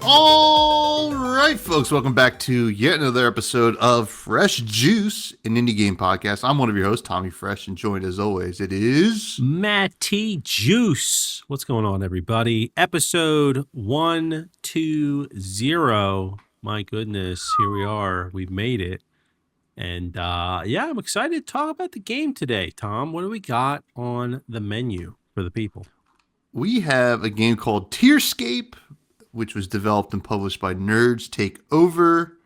All right, folks, welcome back to yet another episode of Fresh Juice, an indie game podcast. I'm one of your hosts, Tommy Fresh, and joined as always, it is Matty Juice. What's going on, everybody? Episode 120. My goodness, here we are. We've made it. And I'm excited to talk about the game today. Tom, what do we got on the menu for the people? we have a game called Tearscape, which was developed and published by Nerds Take Over,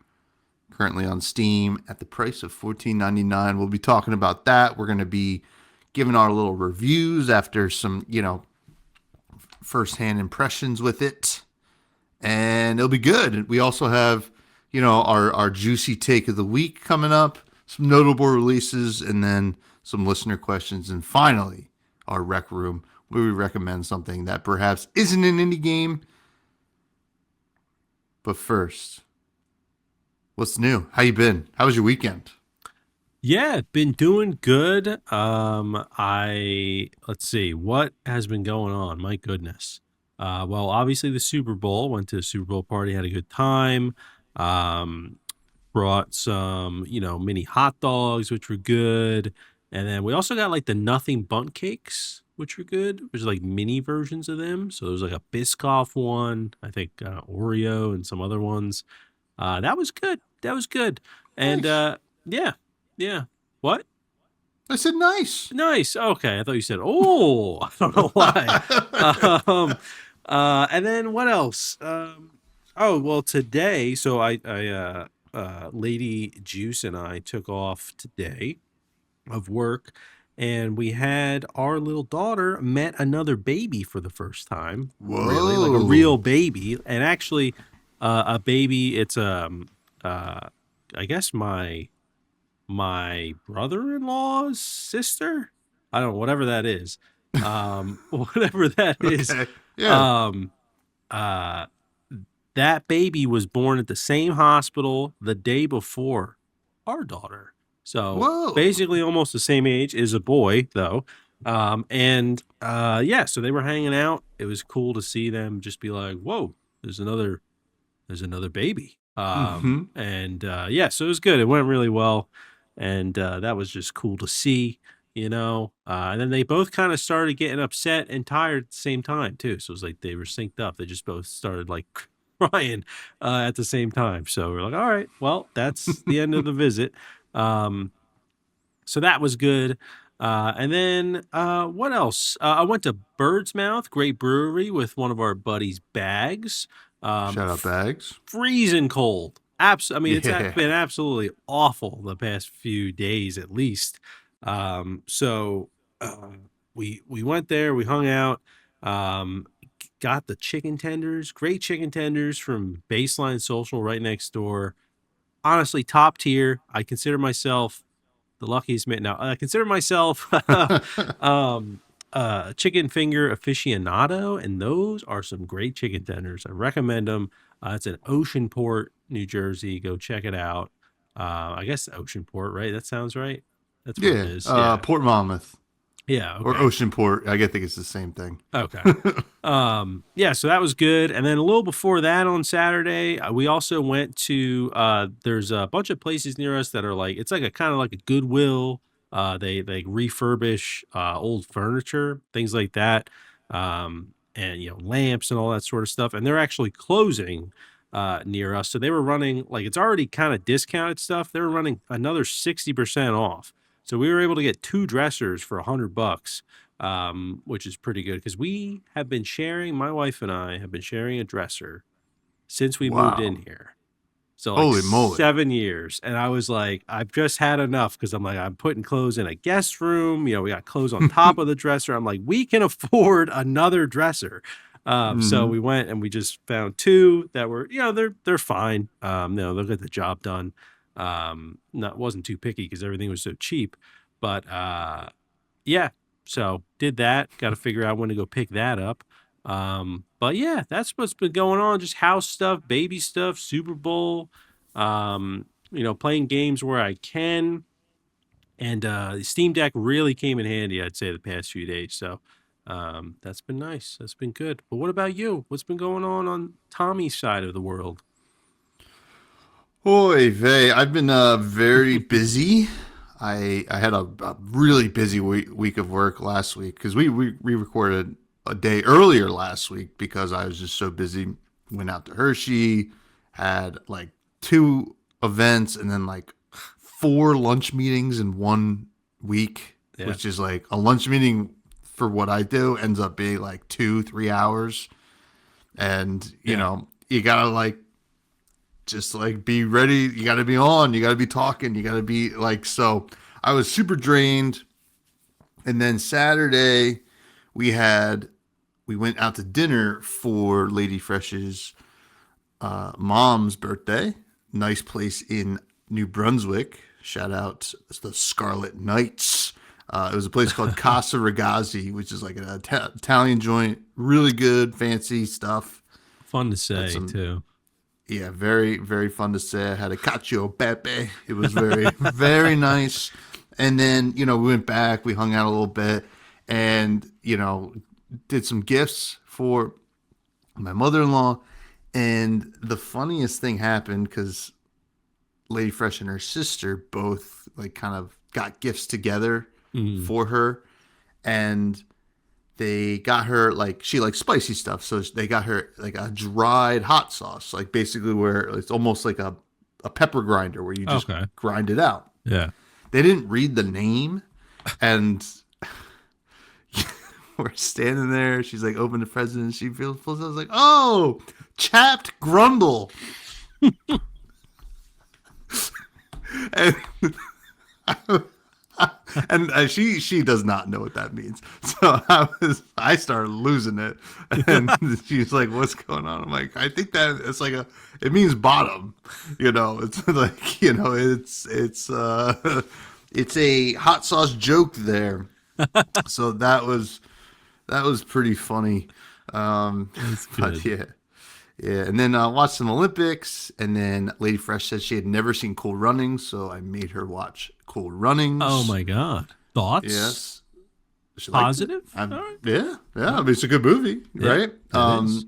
currently on Steam at the price of $14.99. We'll be talking about that. We're going to be giving our little reviews after some, firsthand impressions with it. And it'll be good. We also have, our juicy take of the week coming up, some notable releases, and then some listener questions. And finally, our rec room, where we recommend something that perhaps isn't an indie game. But first, what's new? How you been? How was your weekend? Yeah, been doing good. Let's see, what has been going on? My goodness. Well, obviously the Super Bowl, went to the Super Bowl party, had a good time. Brought some, mini hot dogs, which were good. And then we also got like the Nothing Bundt cakes, which were good. There's like mini versions of them. So there's like a Biscoff one, I think Oreo and some other ones. That was good. That was good. And Nice. yeah. What? I said nice. Nice. Okay. I thought you said, oh, I don't know why. And then what else? Well, today, so Lady Juice and I took off today of work, and we had our little daughter met another baby for the first time. Whoa. Really, like a real baby, and actually, a baby. It's I guess my brother-in-law's sister. I don't know, whatever that is. Whatever that is. Okay. Yeah. That baby was born at the same hospital the day before our daughter. So Whoa. basically almost the same age, is a boy though. So they were hanging out. It was cool to see them just be like, whoa, there's another baby. Mm-hmm. So it was good. It went really well. And that was just cool to see, and then they both kind of started getting upset and tired at the same time too. So it was like they were synced up. They just both started like crying at the same time. So we're like, all right, well, that's the end of the visit. So that was good. And then what else? I went to Bird's Mouth, great brewery, with one of our buddies, Bags. Shout out Bags. Freezing cold. It's Yeah. been absolutely awful the past few days, at least. We went there, we hung out, got the chicken tenders, great chicken tenders from Baseline Social right next door. Honestly, top tier. I consider myself the luckiest man. Now, I consider myself chicken finger aficionado, and those are some great chicken tenders. I recommend them. It's in Oceanport, New Jersey. Go check it out. I guess Oceanport, right? That sounds right. That's what it is. Yeah. Port Monmouth Yeah. or Okay. Oceanport. I think it's the same thing. Okay. So that was good. And then a little before that on Saturday, we also went to there's a bunch of places near us that are like, it's like a kind of like a Goodwill. They refurbish old furniture, things like that. And lamps and all that sort of stuff. And they're actually closing near us. So they were running, like, it's already kind of discounted stuff. They were running another 60% off. So we were able to get 2 dressers for $100, which is pretty good, because my wife and I have been sharing a dresser since we moved in here. So like Holy moly. 7 years. And I was like, I've just had enough, because I'm like, I'm putting clothes in a guest room. We got clothes on top of the dresser. I'm like, we can afford another dresser. So we went and we just found 2 that were, they're fine. They'll get the job done. Wasn't too picky because everything was so cheap, but so did that. Got to figure out when to go pick that up. But yeah, that's what's been going on. Just house stuff, baby stuff, Super Bowl, playing games where I can. And the Steam Deck really came in handy, I'd say, the past few days. So That's been nice. That's been good. But what about you? What's been going on Tommy's side of the world? Oy vey, I've been very busy. I had a really busy week of work last week because we recorded a day earlier last week because I was just so busy. Went out to Hershey, had like two events and then like four lunch meetings in one week, Yeah. which is like a lunch meeting for what I do ends up being like 2-3 hours. And Yeah. you gotta like just like be ready. You got to be on. You got to be talking. You got to be like, so I was super drained. And then Saturday, we had, we went out to dinner for Lady Fresh's mom's birthday. Nice place in New Brunswick. Shout out the Scarlet Knights. It was a place called Casa Ragazzi, which is like an Italian joint. Really good, fancy stuff. Fun to Had say some too. Yeah, very, very fun to say. I had a cacio e pepe. It was very, very nice. And then, we went back, we hung out a little bit, and, did some gifts for my mother in law. And the funniest thing happened because Lady Fresh and her sister both, like, kind of got gifts together Mm. for her. And they got her like she likes spicy stuff, so they got her like a dried hot sauce, like basically where it's almost like a pepper grinder where you just Okay. grind it out. Yeah. They didn't read the name, and we're standing there. She's like, open the present, and she feels. I was like, oh, chapped grundle, and and she does not know what that means. So I started losing it, and she's like, "What's going on?" I'm like, "I think that it's like it means bottom, It's like it's a hot sauce joke there." So that was pretty funny. That's But good. yeah. Yeah, and then watched some Olympics, and then Lady Fresh said she had never seen Cool Runnings, so I made her watch Cool Oh Runnings. my God. Thoughts? Yes, she liked it. Positive? All right. Yeah, yeah. Yeah. I mean, it's a good movie, Yeah, right? it is.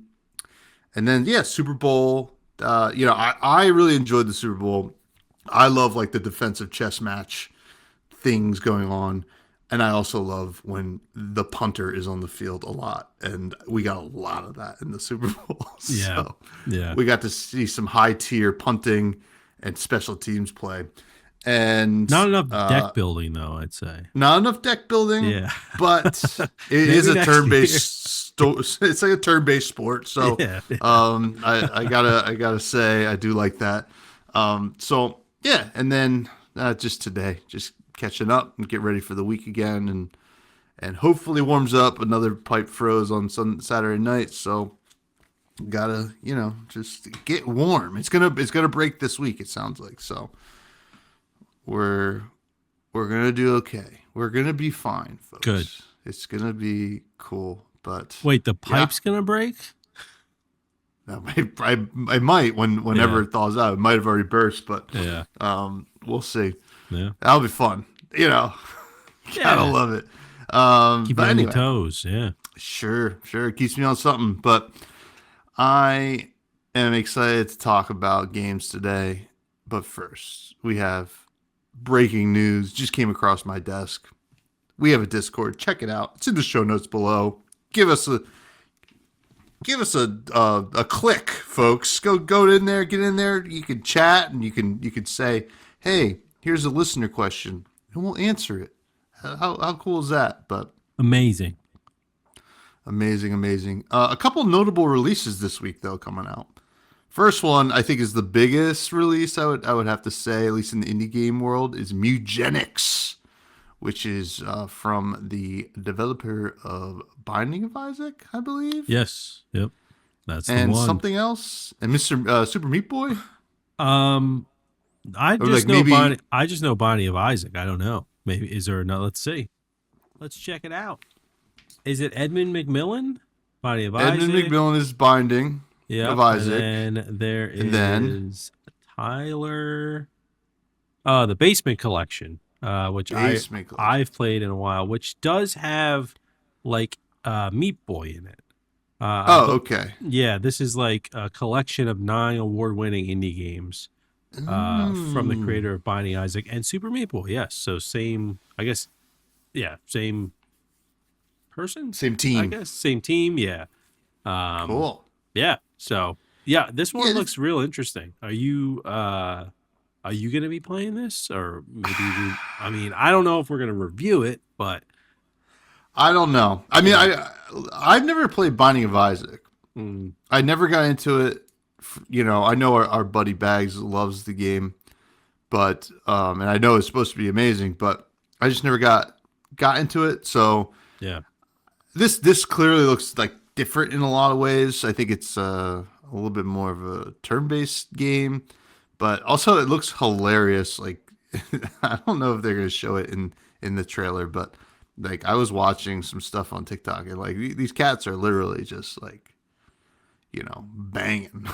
And then yeah, Super Bowl. I really enjoyed the Super Bowl. I love like the defensive chess match things going on. And I also love when the punter is on the field a lot. And we got a lot of that in the Super Bowl. Yeah. So Yeah. we got to see some high tier punting and special teams play. And Not enough deck building, though, I'd say. not enough deck building, Yeah. but it is Maybe a next turn year. based it's like a turn based sport. So Yeah. I gotta say I do like that. So yeah, and then just today, just catching up and get ready for the week again, and hopefully warms up. Another pipe froze on Saturday night, so gotta just get warm. It's gonna break this week. It sounds like so. We're gonna do okay. We're gonna be fine, folks. Good. It's gonna be cool. But Wait, the yeah, pipe's going to break? I might whenever Yeah. it thaws out. It might have already burst, but Yeah. we'll see. Yeah. That'll be fun. Gotta Yeah. love it. Keep you But on your anyway, toes. Yeah. sure, it keeps me on something. But I am excited to talk about games today. But first, we have breaking news. Just came across my desk. We have a Discord. Check it out. It's in the show notes below. Give us a click, folks. Go in there, get in there. You can chat and you can say, hey, here's a listener question, and we'll answer it. How cool is that? But Amazing. amazing. A couple notable releases this week though coming out. First one I think is the biggest release I would have to say, at least in the indie game world, is Genics, which is from the developer of Binding of Isaac, I believe. Yes. Yep. That's the And one. something else, and Mr. Super Meat Boy, Um, I or just like know maybe Bonnie. I just know Bonnie of Isaac. I don't know. Maybe is there another? Let's see. Let's check it out. Is it Edmund McMillan? Bonnie of Edmund Isaac. McMillan is Binding Yep. of Isaac, And then there and then is Tyler. The Basement Collection, which Basement Collection. I've played in a while, which does have like Meat Boy in it. Oh, okay. Yeah, this is like a collection of 9 award-winning indie games from the Mm. creator of Binding Isaac and Super Meat Boy. Yes, so same, I guess. Yeah, same person. Same I team. guess same team. Yeah. Um, Cool. yeah. So yeah, this one Yeah, looks real interesting. Are you gonna be playing this, or maybe we? I mean, I don't know if we're gonna review it, but I don't know. I you mean, know, I've never played Binding of Isaac. mm, I never got into it. You know, I know our buddy Bags loves the game, but and I know it's supposed to be amazing, but I just never got into it. So yeah, this clearly looks like different in a lot of ways. I think it's a little bit more of a turn-based game, but also it looks hilarious. Like I don't know if they're gonna show it in the trailer, but like I was watching some stuff on TikTok and like these cats are literally just like banging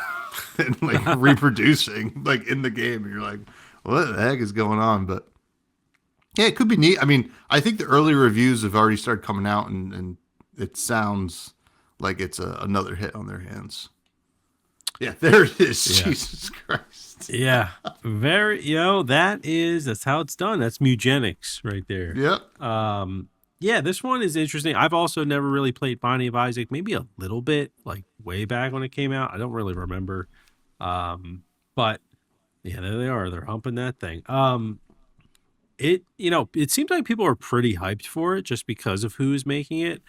and like reproducing like in the game. And you're like, what the heck is going on? But yeah, it could be neat. I mean, I think the early reviews have already started coming out, and it sounds like it's another hit on their hands. Yeah, there it is. yeah. Jesus Christ. Yeah, very. That's how it's done. That's Mugenics right there. Yep. Yeah, this one is interesting. I've also never really played Binding of Isaac. Maybe a little bit, like way back when it came out. I don't really remember. But yeah, there they are. They're humping that thing. It seems like people are pretty hyped for it just because of who's making it.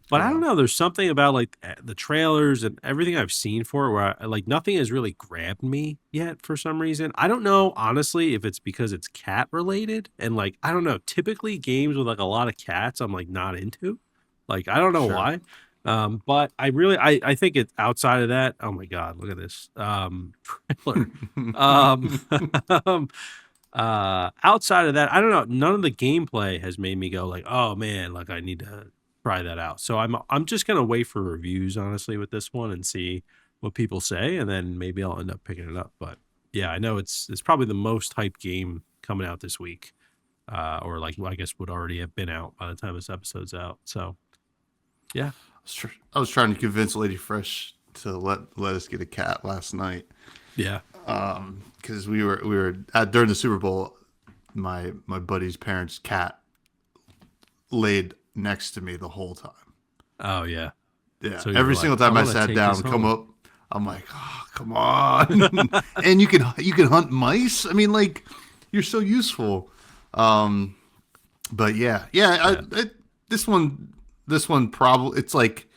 But I don't Yeah. know. There's something about like the trailers and everything I've seen for it where like nothing has really grabbed me yet for some reason. I don't know honestly if it's because it's cat related and like I don't know. Typically games with like a lot of cats I'm like not into. Like I don't know Sure. why. But I think it's outside of that. Oh my god, look at this trailer. Um, outside of that, I don't know. None of the gameplay has made me go like, oh man, like I need to try that out. So I'm just gonna wait for reviews honestly with this one and see what people say, and then maybe I'll end up picking it up. But yeah, I know it's probably the most hyped game coming out this week, or like I guess would already have been out by the time this episode's out. So yeah, I was trying to convince Lady Fresh to let us get a cat last night. yeah. Because we were at during the Super Bowl, my buddy's parents' cat laid next to me the whole time. Oh yeah. Yeah, So you were every like, single I time I want to sat take down, this come home. up, I'm like, oh, come on, and you can hunt mice. I mean, like, you're so useful. But yeah, Yeah. this one probably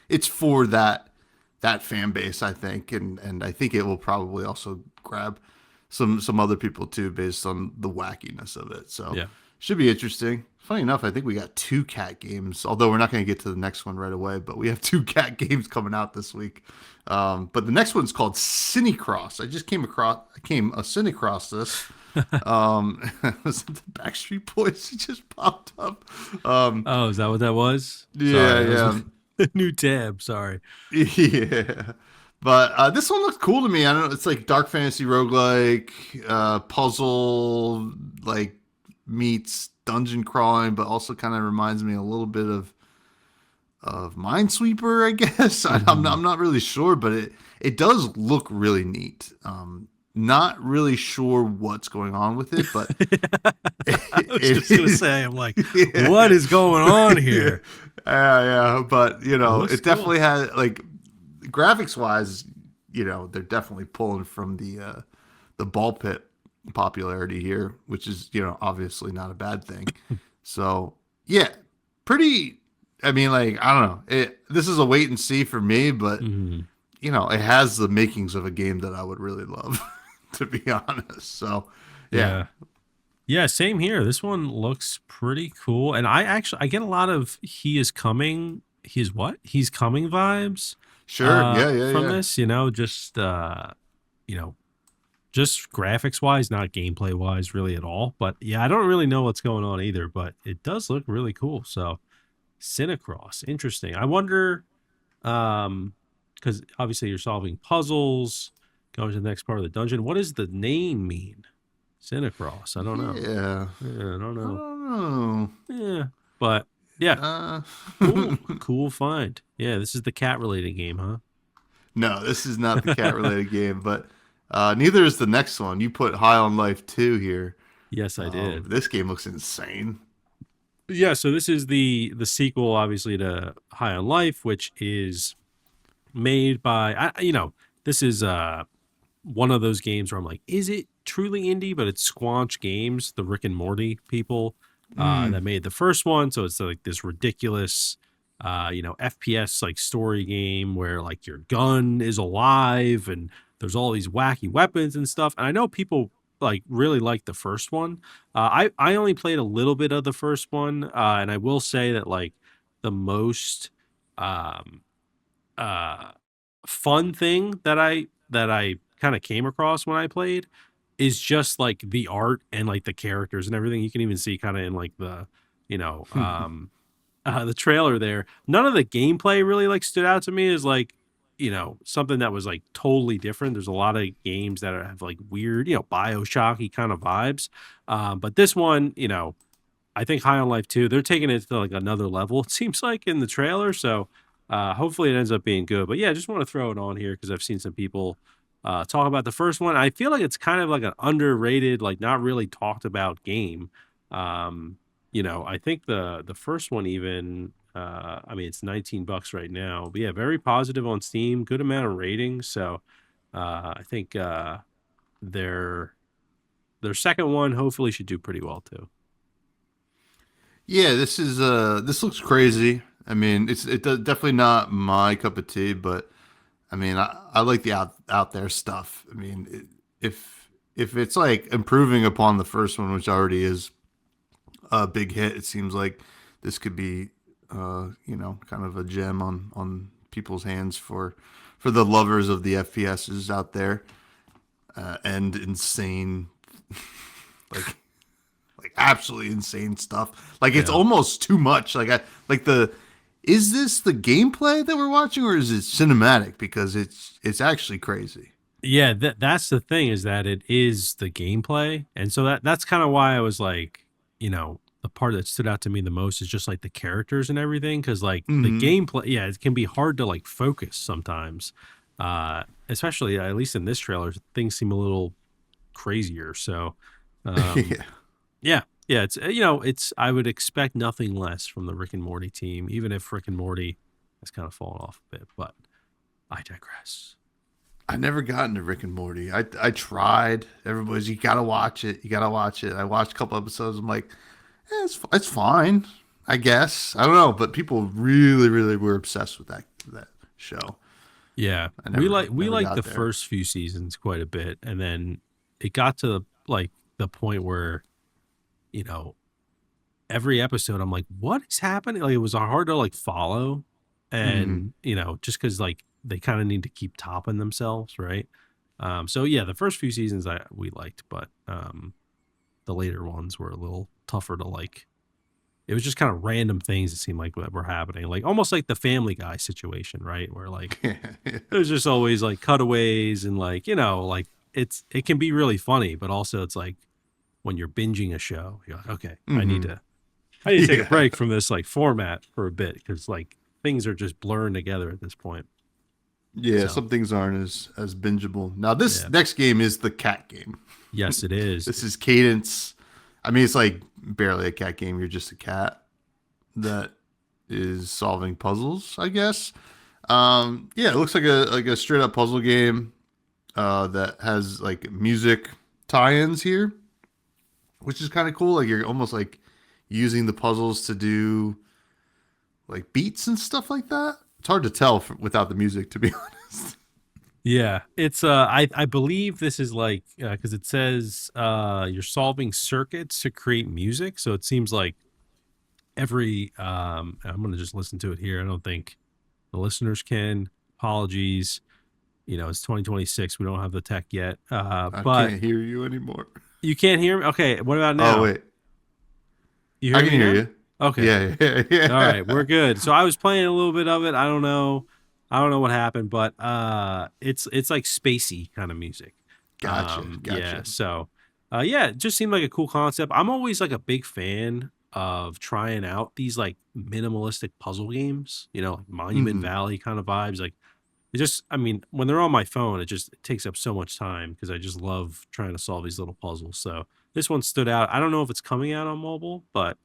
it's for that fan base, I think, and I think it will probably also grab some other people too, based on the wackiness of it. So Yeah. should be interesting. Funny enough, I think we got 2 cat games, although we're not going to get to the next one right away, but we have 2 cat games coming out this week. But the next one's called Cinecross. I just came Cinecross this. Was it the Backstreet Boys? It just popped up. Oh, is that what that was? Yeah, Sorry, that yeah. was a new tab. Sorry. Yeah. But this one looks cool to me. I don't know. It's like dark fantasy roguelike, puzzle, like meets dungeon crawling, but also kind of reminds me a little bit of Minesweeper, I guess. Mhm. I'm not really sure, but it does look really neat. Not really sure what's going on with it, but I was it just gonna is. say, I'm like, Yeah. what is going on Yeah, here? yeah, but It looks it cool. definitely had like graphics wise, they're definitely pulling from the ball pit popularity here, which is obviously not a bad thing. So yeah, pretty. I mean, like I don't know. This is a wait and see for me, but Mhm. it has the makings of a game that I would really love, to be honest. So yeah, Yeah. Yeah, same here. This one looks pretty cool. And I get a lot of he's coming vibes sure, yeah, yeah, from yeah. this, just you know, just graphics wise, not gameplay wise really at all. But yeah, I don't really know what's going on either, but it does look really cool. So Cinecross, interesting. I wonder because obviously you're solving puzzles, going to the next part of the dungeon. What does the name mean? Cinecross. I don't know. Yeah, Yeah, I don't I know. don't know. Yeah, but Yeah. Uh, Cool find. Yeah, this is the cat related game, huh? no, this is not the cat related game, but neither is the next one. You put High on Life 2 here. Yes, I did. This game looks insane. Yeah, so this is the sequel, obviously, to High on Life, which is made by this is one of those games where I'm like, is it truly indie? But it's Squanch Games, the Rick and Morty people that Mm. made the first one. So it's like this ridiculous, FPS like story game where like your gun is alive and there's all these wacky weapons and stuff. And I know people like really like the first one. I only played a little bit of the first one, and I will say that like the most um, uh, fun thing that I kind of came across when I played is just like the art and like the characters and everything. You can even see kind of in like the you know the trailer there. None of the gameplay really like stood out to me as like something that was like totally different. There's a lot of games that have like weird Bioshocky kind of vibes, but this one I think High on Life 2, they're taking it to like another level, it seems like in the trailer. So hopefully it ends up being good. But yeah, I just want to throw it on here because I've seen some people talk about the first one. I feel like it's kind of like an underrated, like not really talked about game. I think the first one even I mean it's $19 right now. But yeah, very positive on Steam, good amount of ratings. So I think their their second one hopefully should do pretty well too. Yeah, this looks crazy. I mean, definitely not my cup of tea, but I mean, I like the out there stuff. I mean, if it's like improving upon the first one, which already is a big hit, it seems like this could be kind of a gem on people's hands for the lovers of the FPSs out there, and insane like absolutely insane stuff. Like it's Yeah. almost too much. Is this the gameplay that we're watching or is it cinematic? Because it's actually crazy. Yeah, that's the thing is that it is the gameplay. And so that's kind of why I was like, the part that stood out to me the most is just like the characters and everything cuz like the Mm-hmm. gameplay, yeah, it can be hard to like focus sometimes. Especially at least in this trailer, things seem a little crazier. So, um Yeah. yeah, yeah, it's I would expect nothing less from the Rick and Morty team, even if Rick and Morty has kind of fallen off a bit, but I digress. I never got into Rick and Morty. I tried. Everybody's you gotta watch it. You gotta watch it. I watched a couple episodes. I'm like, it's fine. I guess. I don't know, but people really, really were obsessed with that show. Yeah, I we never like the got there. first few seasons quite a bit, and then it got to like the point where you know every episode I'm like, what is happening? Like it was hard to like follow, Mm-hmm. and just because like they kind of need to keep topping themselves, right? So yeah, the first few seasons we liked, but the later ones were a little tougher to like. It was just kind of random things that seemed like that were happening, like almost like the Family Guy situation, right? Where like there's just always like cutaways and like like it can be really funny, but also it's like when you're binging a show, you're like, okay, Mm-hmm. I need to take a Yeah. break from this like format for a bit because like things are just blurring together at this point. Yeah, So some things aren't as bingeable. Now this yeah, next game is the cat game. yes, it is. This is Cadence. I mean, it's like barely a cat game. You're just a cat that is solving puzzles, I guess. Yeah, it looks like a straight up puzzle game that has like music tie-ins here, which is kind of cool. Like you're almost like using the puzzles to do like beats and stuff like that. It's hard to tell without the music, to be honest. Yeah, it's I believe this is like because it says you're solving circuits to create music, so it seems like every I'm gonna just listen to it here. I don't think the listeners can. Apologies. It's 2026. We don't have the tech yet. I But can't hear you anymore. you can't hear me. Okay, what about Oh now? wait, You I hear can me hear now? you. Okay. Yeah, yeah, All right, yeah. we're good. So I was playing a little bit of it. I don't know. I don't know what happened, but it's like spacey kind of music. Gotcha, Yeah, gotcha. so yeah, it just seemed like a cool concept. I'm always like a big fan of trying out these like minimalistic puzzle games, like Monument Valley kind of vibes. Like it just, I mean, when they're on my phone, it takes up so much time because I just love trying to solve these little puzzles. So this one stood out. I don't know if it's coming out on mobile, but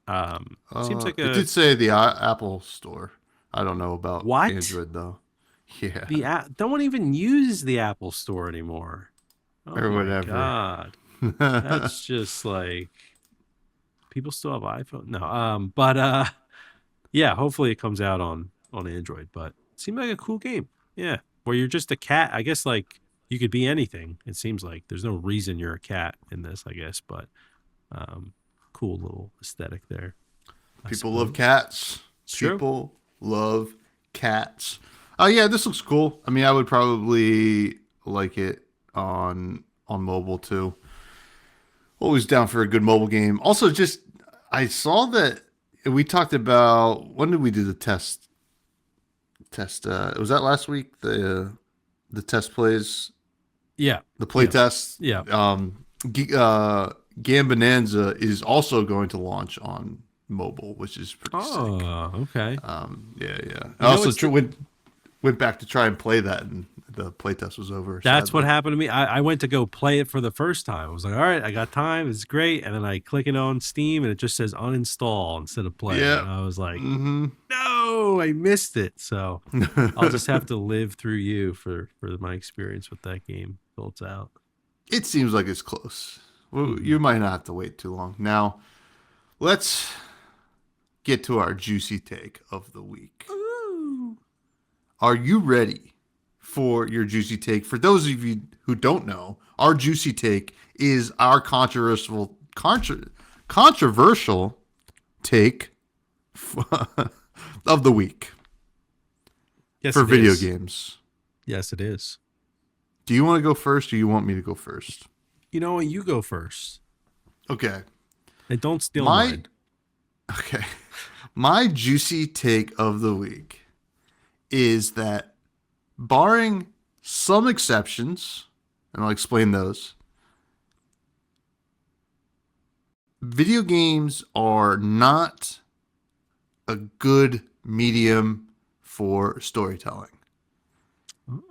seems like It a did say the Apple Store. I don't know about what? Android though. Yeah, The app, no one even uses the Apple Store anymore. Oh or my whatever. god. That's just like people still have iPhone. No, but yeah, hopefully it comes out on Android, but it seemed like a cool game. Yeah, where you're just a cat. I guess like you could be anything. It seems like there's no reason you're a cat in this, I guess, but um cool little aesthetic there, I People love suppose. cats. It's true. People love cats. Oh yeah, this looks cool. I mean, I would probably like it on mobile too. Always down for a good mobile game. Also, just I saw that we talked about when did we do the test? Test was that last week? The test plays, Yeah. the play Yeah. test. Yeah. Gam Bonanza is also going to launch on mobile, which is pretty sick. Oh, okay. Yeah, yeah. I You know, also it's the, went back to try and play that, and the playtest was over. That's what Sadly. happened to me. I went to go play it for the first time. I was like, all right, I got time. It's great. And then I click it on Steam and it just says uninstall instead of play. Yeah. And I was like, Mm-hmm. no, I missed it. So I'll just have to live through you for my experience with that game till it's out. It seems like it's close. Well, Mhm. you might not have to wait too long. Now, let's get to our juicy take of the week. Ooh. Are you ready for your juicy take? For those of you who don't know, our juicy take is our controversial take of the week Yes, for it video is. games. Yes, it is. Do you want to go first, or do you want me to go first? You know what? You go first. Okay. And don't steal My mine. okay. My juicy take of the week is that, barring some exceptions, and I'll explain those, video games are not a good medium for storytelling.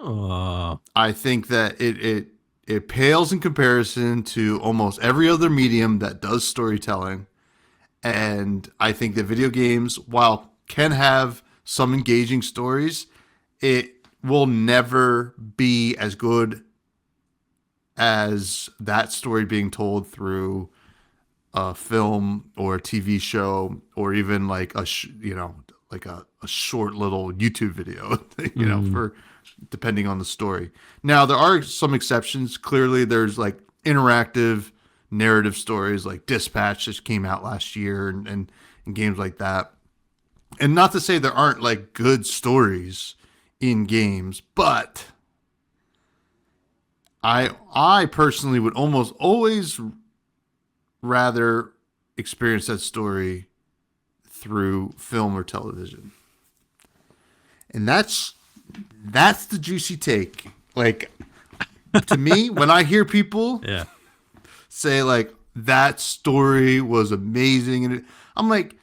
Oh. I think that it pales in comparison to almost every other medium that does storytelling. And I think that video games, while can have some engaging stories, it will never be as good as that story being told through a film or a TV show, or even like like a short little YouTube video, Mm. for depending on the story. Now, there are some exceptions. Clearly, there's like interactive narrative stories like Dispatch just came out last year, and games like that. And not to say there aren't like good stories in games, but I personally would almost always rather experience that story through film or television. And that's the juicy take. Like, to me, when I hear people Yeah. say like that story was amazing, and I'm like,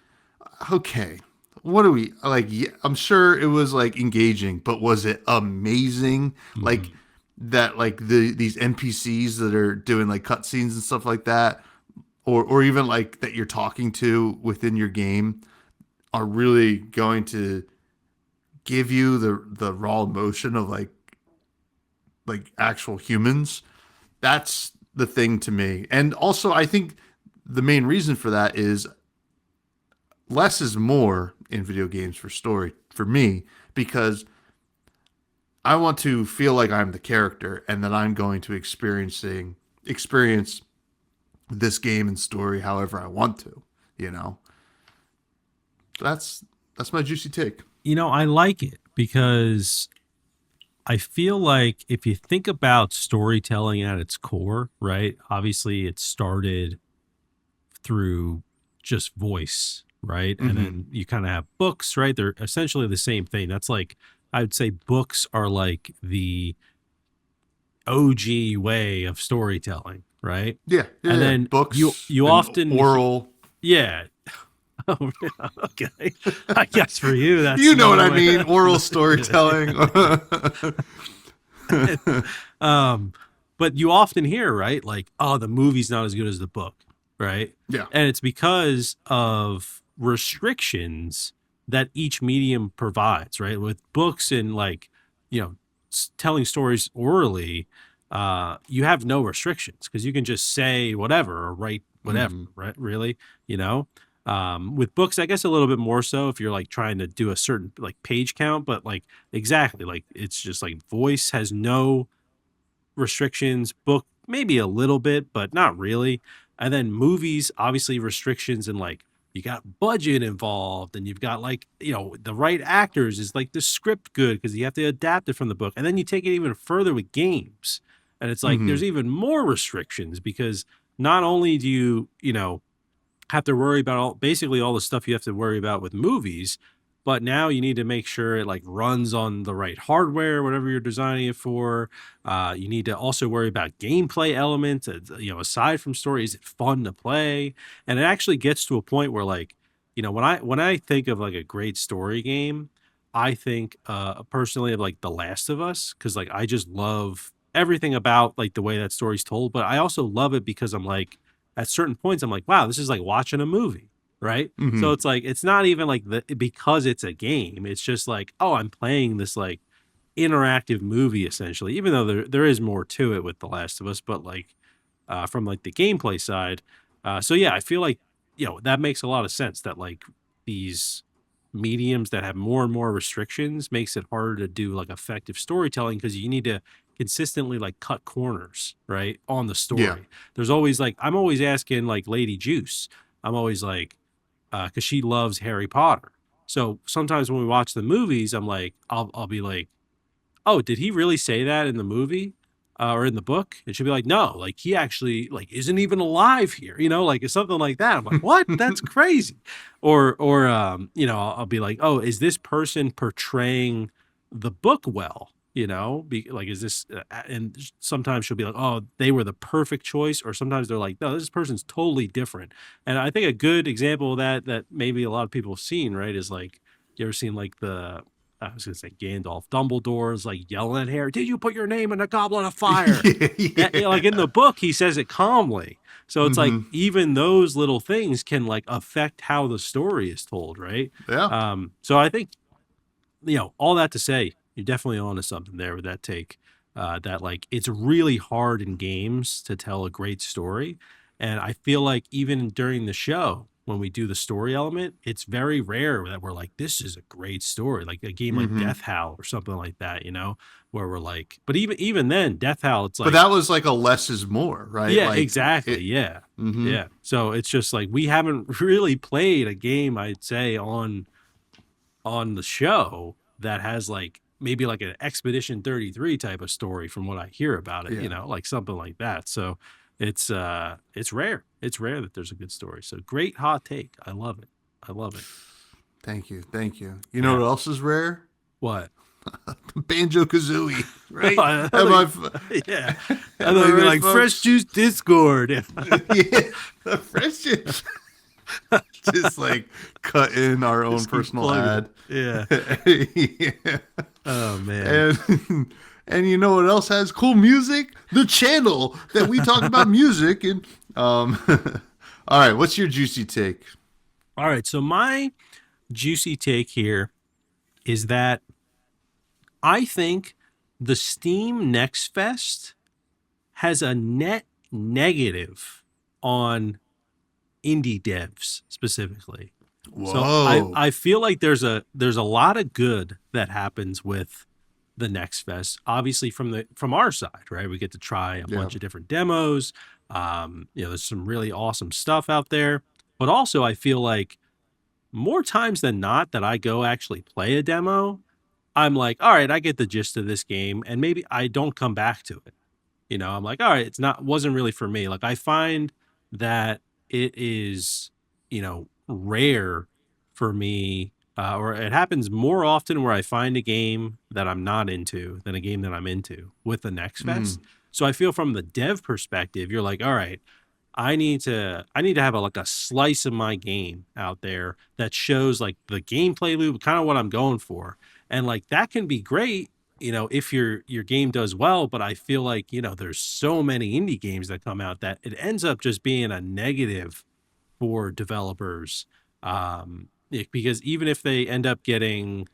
okay, what are we like? Yeah, I'm sure it was like engaging, but was it amazing? Like Mhm. that, like these NPCs that are doing like cutscenes and stuff like that, or even like that you're talking to within your game, are really going to give you the raw emotion of like actual humans. That's the thing to me. And also, I think the main reason for that is less is more in video games for story for me, because I want to feel like I'm the character and that I'm going to experience this game and story however I want to, you know. That's my juicy take. I like it because I feel like if you think about storytelling at its core, right? Obviously, it started through just voice, right? And Mm-hmm. then you kind of have books, right? They're essentially the same thing. That's like, I would say books are like the OG way of storytelling, right? Yeah, yeah, And yeah. then you Books you and often oral. yeah, Oh, yeah, okay. I guess for you, that's You know what I annoying. mean? Oral storytelling. um, but you often hear, right? Like, oh, the movie's not as good as the book, right? Yeah. And it's because of restrictions that each medium provides, right? With books and like, telling stories orally, you have no restrictions because you can just say whatever or write whatever, Hmm. right? Really, you know. With books, I guess a little bit more so if you're like trying to do a certain like page count, but like exactly like it's just like voice has no restrictions, book maybe a little bit, but not really. And then movies, obviously restrictions and like you got budget involved and you've got like, the right actors, is like the script good because you have to adapt it from the book. And then you take it even further with games. And it's like Hmm. there's even more restrictions because not only do you have to worry about basically all the stuff you have to worry about with movies, but now you need to make sure it like runs on the right hardware, whatever you're designing it for. You need to also worry about gameplay elements. Aside from story, is it fun to play? And it actually gets to a point where like, when I think of like a great story game, I think personally of like The Last of Us because like I just love everything about like the way that story's told, but I also love it because I'm like at certain points, I'm like, wow, this is like watching a movie, right? So Hmm. it's like, it's not even like because it's a game. It's just like, oh, I'm playing this like interactive movie essentially, even though there is more to it with The Last of Us, but like from like the gameplay side. So yeah, I feel like, that makes a lot of sense that like these mediums that have more and more restrictions makes it harder to do like effective storytelling because you need to consistently like cut corners, right, on the Yeah. story. There's always like, I'm always asking like Lady Juice, I'm always like, because she loves Harry Potter. So sometimes when we watch the movies, I'm like, I'll be like, oh, did he really say that in the movie or in the book? And she'll be like, no, like he actually like isn't even alive here, like it's something like that. I'm like, what? That's crazy. Or I'll be like, oh, is this person portraying the book well? Like, is this, and sometimes she'll be like, oh, they were the perfect choice. Or sometimes they're like, no, this person's totally different. And I think a good example of that maybe a lot of people have seen, right, is like, you ever seen like I was going to say Gandalf, Dumbledore's like yelling at Harry, did you put your name in a goblet of fire? Yeah. Like in Yeah. the book, he says it calmly. So it's like Hmm. even those little things can like affect how the story is told, right? Yeah. So I think, all that to say, you're definitely onto something there with that take. That like it's really hard in games to tell a great story. And I feel like even during the show, when we do the story element, it's very rare that we're like, this is a great story. Like a game like Hmm. Death Howl or something like that, where we're like, but even then, Death Howl, it's But like, that was like a less is more, right? yeah, Like exactly. it. Yeah. Hmm. Yeah. So it's just like we haven't really played a game, I'd say, on the show that has like maybe like an Expedition 33 type of story from what I hear about it, Yeah. like something like that. So it's rare. It's rare that there's a good story. So great hot take. I love it. I love it. Thank you. Thank you. You know Yeah. what else is rare? What? Banjo Kazooie, right? I Am thought I, yeah. I am thought I you were right, like Fresh folks? Juice Discord. Yeah, the fresh juice. Just like cut in our own Just keep personal plugging ad. it. Yeah. Yeah. Oh man. And you know what else has cool music? The channel that we talk about music and all right, what's your juicy take? All right. So my juicy take here is that I think the Steam Next Fest has a net negative on indie devs specifically. So I Whoa. I feel like there's a lot of good that happens with the Next Fest. Obviously from our side, right? We get to try a Yeah. bunch of different demos. There's some really awesome stuff out there. But also I feel like more times than not that I go actually play a demo, I'm like, all right, I get the gist of this game, and maybe I don't come back to it. I'm like, all right, wasn't really for me. Like I find that it is, rare for me, or it happens more often where I find a game that I'm not into than a game that I'm into with the Next Mm. Fest. So I feel from the dev perspective, you're like, all right, I need to have a slice of my game out there that shows like the gameplay loop, kind of what I'm going for. And like that can be great, if your game does well, but I feel like, there's so many indie games that come out that it ends up just being a negative for developers. Because even if they end up getting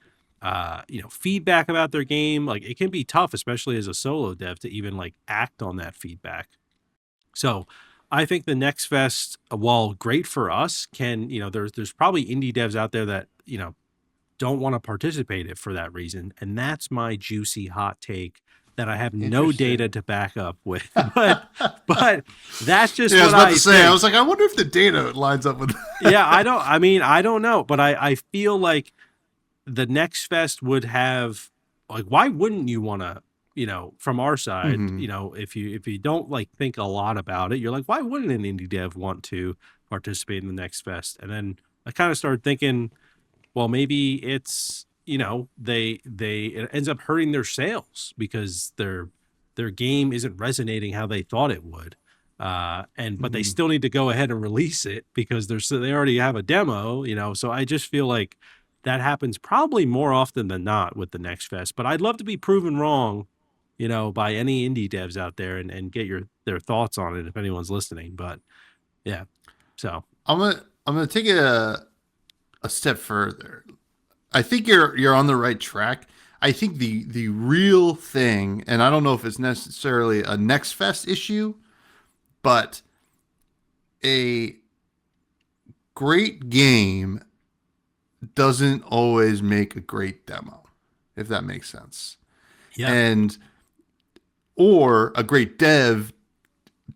feedback about their game, like it can be tough, especially as a solo dev, to even like act on that feedback. So I think the Next Fest, while great for us, can, there's probably indie devs out there that, don't want to participate in it for that reason. And that's my juicy hot take that I have no data Interesting. to back up with. But that's just Yeah, I was what about I to say. I think. was like, I wonder if the data lines up with. Yeah, I don't know, but I feel like the Next Fest would have, like, why wouldn't you want to, from our side, Hmm. if you don't like think a lot about it, you're like, why wouldn't an indie dev want to participate in the Next Fest? And then I kind of started thinking, well, maybe it's, they it ends up hurting their sales because their game isn't resonating how they thought it would. And but they Hmm. still need to go ahead and release it because they already have a demo, so I just feel like that happens probably more often than not with the Next Fest. But I'd love to be proven wrong, by any indie devs out there, and get their thoughts on it if anyone's listening. But yeah, so I'm gonna take it a step further. I think you're on the right track. I think the real thing, and I don't know if it's necessarily a Next Fest issue, but a great game doesn't always make a great demo, if that makes sense. yeah, And or a great dev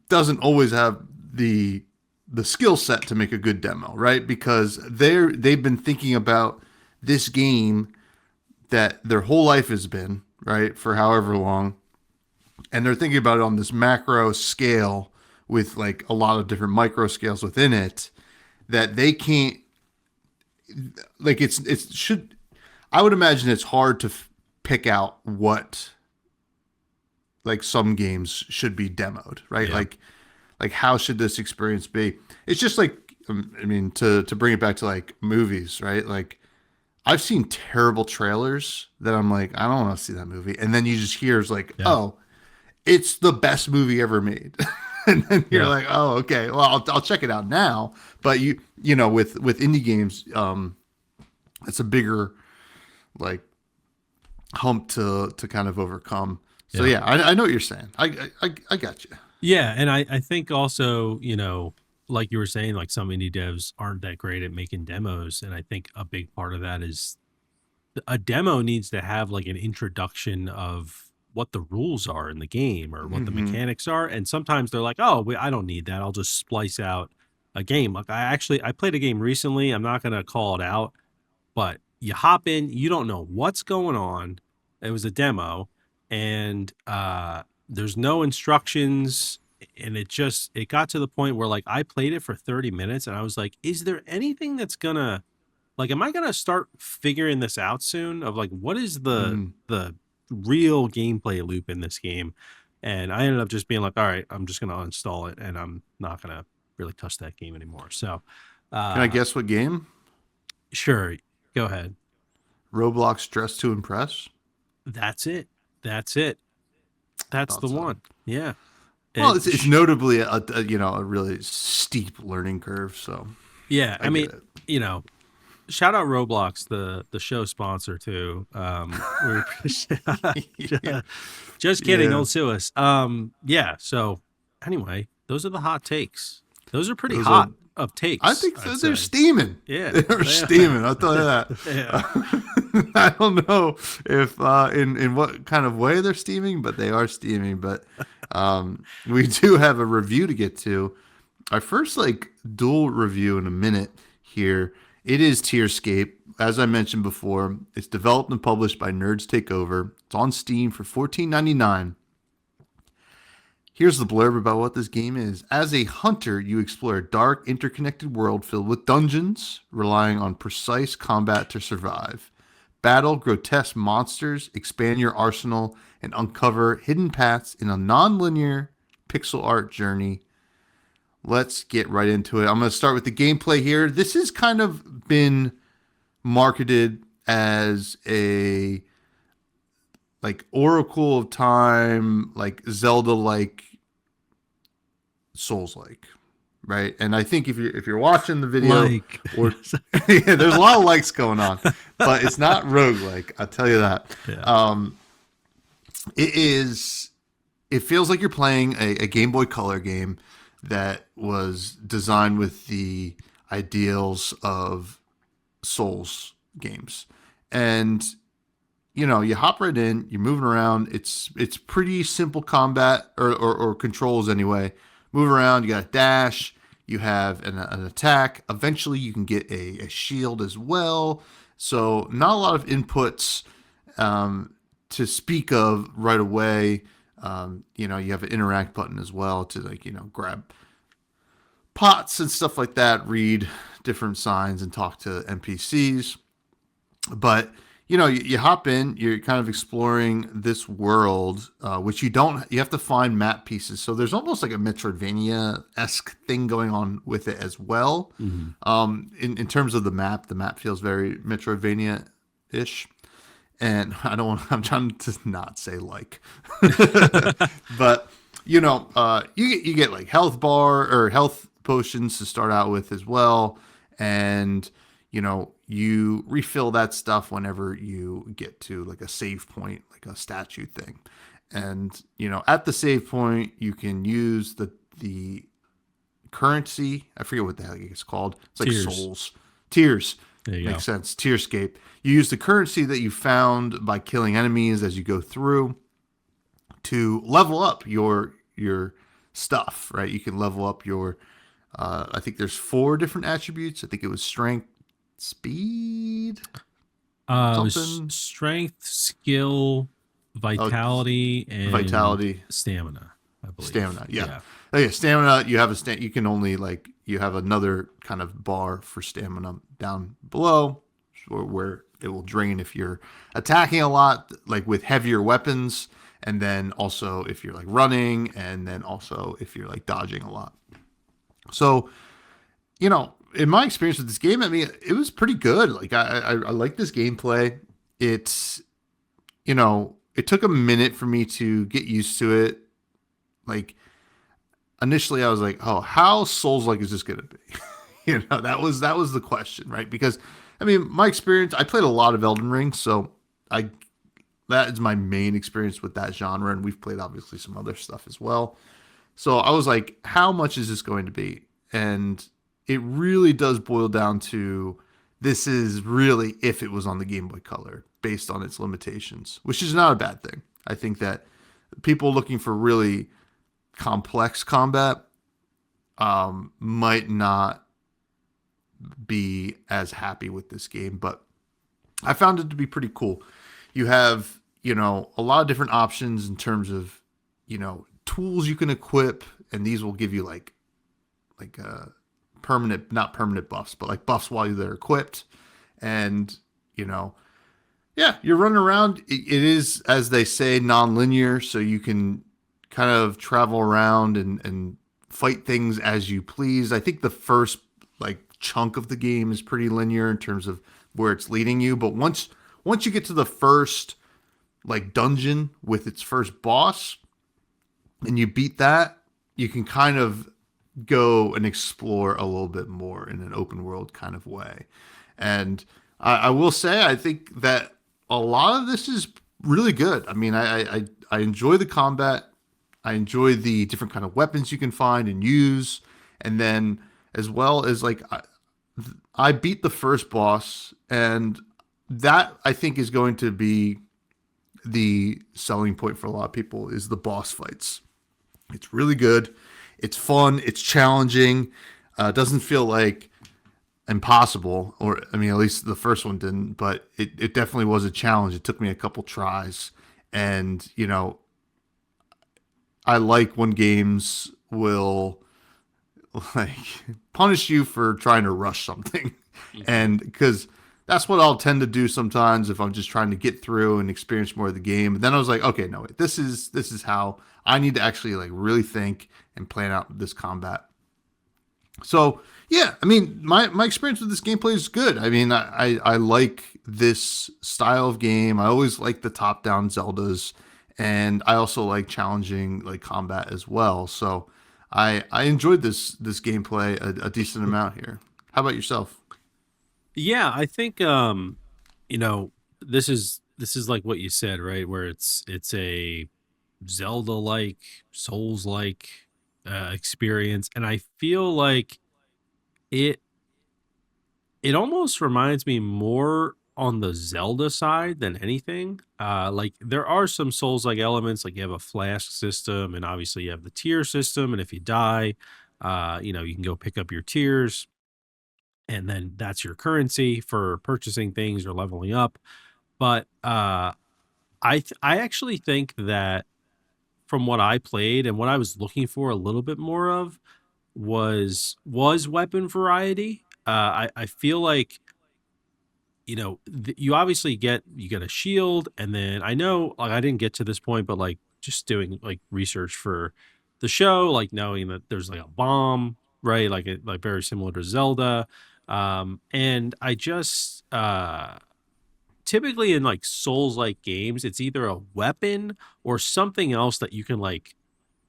doesn't always have the skill set to make a good demo, right? Because they've been thinking about this game that their whole life has been, right, for however long, and they're thinking about it on this macro scale with like a lot of different micro scales within it that they can't like it's should I would imagine it's hard to pick out what like some games should be demoed, right? yeah, Like how should this experience be? It's just like I mean to bring it back to like movies, right? Like I've seen terrible trailers that I'm like I don't want to see that movie, and then you just hear it's like yeah, oh it's the best movie ever made. And then you're yeah, like, oh, okay, well, I'll check it out now. But with indie games, it's a bigger like hump to kind of overcome. So yeah. yeah, I know what you're saying. I got you. Yeah, and I think also, like you were saying, like some indie devs aren't that great at making demos, and I think a big part of that is a demo needs to have like an introduction of what the rules are in the game or what the Hmm. mechanics are, and sometimes they're like, "Oh, I don't need that. I'll just splice out a game." Like I played a game recently. I'm not gonna call it out, but you hop in, you don't know what's going on. It was a demo, and there's no instructions, and it got to the point where like I played it for 30 minutes, and I was like, is there anything that's gonna, like, am I gonna start figuring this out soon? Of like, what is Hmm. the real gameplay loop in this game? And I ended up just being like, all right, I'm just gonna uninstall it, and I'm not gonna really touch that game anymore. So, Can I uh, guess what game? sure, go ahead. Roblox Dress to Impress. That's it. That's it. I That's the thought so. one. Yeah. Well, It, it's notably a really steep learning curve. So yeah. I I get mean, it. you know, shout out Roblox, the show sponsor too. We appreciate. Yeah. Just kidding. Yeah. Don't sue us. Yeah. So anyway, those are the hot takes. Those are pretty Those are hot of I takes, think I'd they're say. steaming. Yeah. They're They steaming. I'll tell you are. that. Yeah. I don't know if in what kind of way they're steaming, but they are steaming. But we do have a review to get to. Our first like dual review in a minute here. It is Tearscape. As I mentioned before, it's developed and published by Nerds Take Over. It's on Steam for $14.99. Here's the blurb about what this game is. As a hunter, you explore a dark, interconnected world filled with dungeons, relying on precise combat to survive. Battle grotesque monsters, expand your arsenal, and uncover hidden paths in a non-linear pixel art journey. let's get right into it. I'm going to start with the gameplay here. This has kind of been marketed as a like Oracle of Time, like Zelda like, Souls like, right? And I think if you're watching the video, Like, or yeah, there's a lot of likes going on, but it's not roguelike, I'll tell you that. yeah. It is. It feels like you're playing a Game Boy Color game that was designed with the ideals of Souls games, and you hop right in, you're moving around. It's pretty simple combat or controls anyway. Move around, you got a dash, you have an attack. Eventually, you can get a shield as well. So not a lot of inputs to speak of right away. You have an interact button as well to grab pots and stuff like that, read different signs and talk to NPCs. But you hop in, you're kind of exploring this world, which you have to find map pieces. So there's almost like a Metroidvania-esque thing going on with it as well. In terms of the map feels very Metroidvania-ish. And I'm trying to not say like, but you get like health bar or health potions to start out with as well. And, you refill that stuff whenever you get to like a save point, like a statue thing. And, at the save point, you can use the currency. I forget what the heck it's called. It's like Tears. souls. Tears. There you Makes go. sense. Tearscape. You use the currency that you found by killing enemies as you go through to level up your stuff, right? You can level up your I think there's 4 different attributes. I think it was strength, speed, something. Strength, skill, vitality, and Vitality, stamina. I believe. stamina. Yeah. Oh, yeah, stamina. You have you can only you have another kind of bar for stamina down below, where it will drain if you're attacking a lot, like with heavier weapons, and then also if you're like running, and then also if you're like dodging a lot. So, in my experience with this game, I mean, it was pretty good. Like I like this gameplay. It's, it took a minute for me to get used to it. Like initially I was like, oh, how Souls-like is this going to be? That was the question, right? Because I mean, my experience, I played a lot of Elden Ring, so that is my main experience with that genre, and we've played obviously some other stuff as well. So I was like, how much is this going to be? And it really does boil down to, this is really if it was on the Game Boy Color based on its limitations, which is not a bad thing. I think that people looking for really complex combat might not be as happy with this game, but I found it to be pretty cool. You have, a lot of different options in terms of, tools you can equip, and these will give you like permanent, not permanent buffs, but like buffs while they're equipped. And, yeah, you're running around. It is, as they say, non-linear, so you can kind of travel around and fight things as you please. I think the first like chunk of the game is pretty linear in terms of where it's leading you, but once you get to the first like dungeon with its first boss and you beat that, you can kind of go and explore a little bit more in an open world kind of way. And I will say, I think that a lot of this is really good. I mean, I enjoy the combat. I enjoy the different kind of weapons you can find and use. And then as well as like, I beat the first boss, and that I think is going to be the selling point for a lot of people, is the boss fights. It's really good. It's fun. It's challenging. It doesn't feel like impossible, or I mean, at least the first one didn't, but it definitely was a challenge. It took me a couple tries, and I like when games will like punish you for trying to rush something. And because that's what I'll tend to do sometimes if I'm just trying to get through and experience more of the game. And then I was like, okay, no, wait, this is how I need to actually like really think and plan out this combat. So yeah, I mean, my experience with this gameplay is good. I mean, I like this style of game. I always like the top down Zeldas, and I also like challenging like combat as well. So I enjoyed this gameplay a decent amount here. How about yourself? Yeah, I think you know, this is like what you said, right? Where it's a Zelda like, Souls like experience, and I feel like it it almost reminds me more on the Zelda side than anything. Like there are some Souls like elements, like you have a flask system, and obviously you have the tier system, and if you die, you can go pick up your tiers, and then that's your currency for purchasing things or leveling up. But I actually think that from what I played and what I was looking for a little bit more of was weapon variety. I feel like you obviously you get a shield, and then I know like I didn't get to this point, but like just doing like research for the show, like knowing that there's like a bomb, right? Like very similar to Zelda. And I just typically in like Souls like games, it's either a weapon or something else that you can like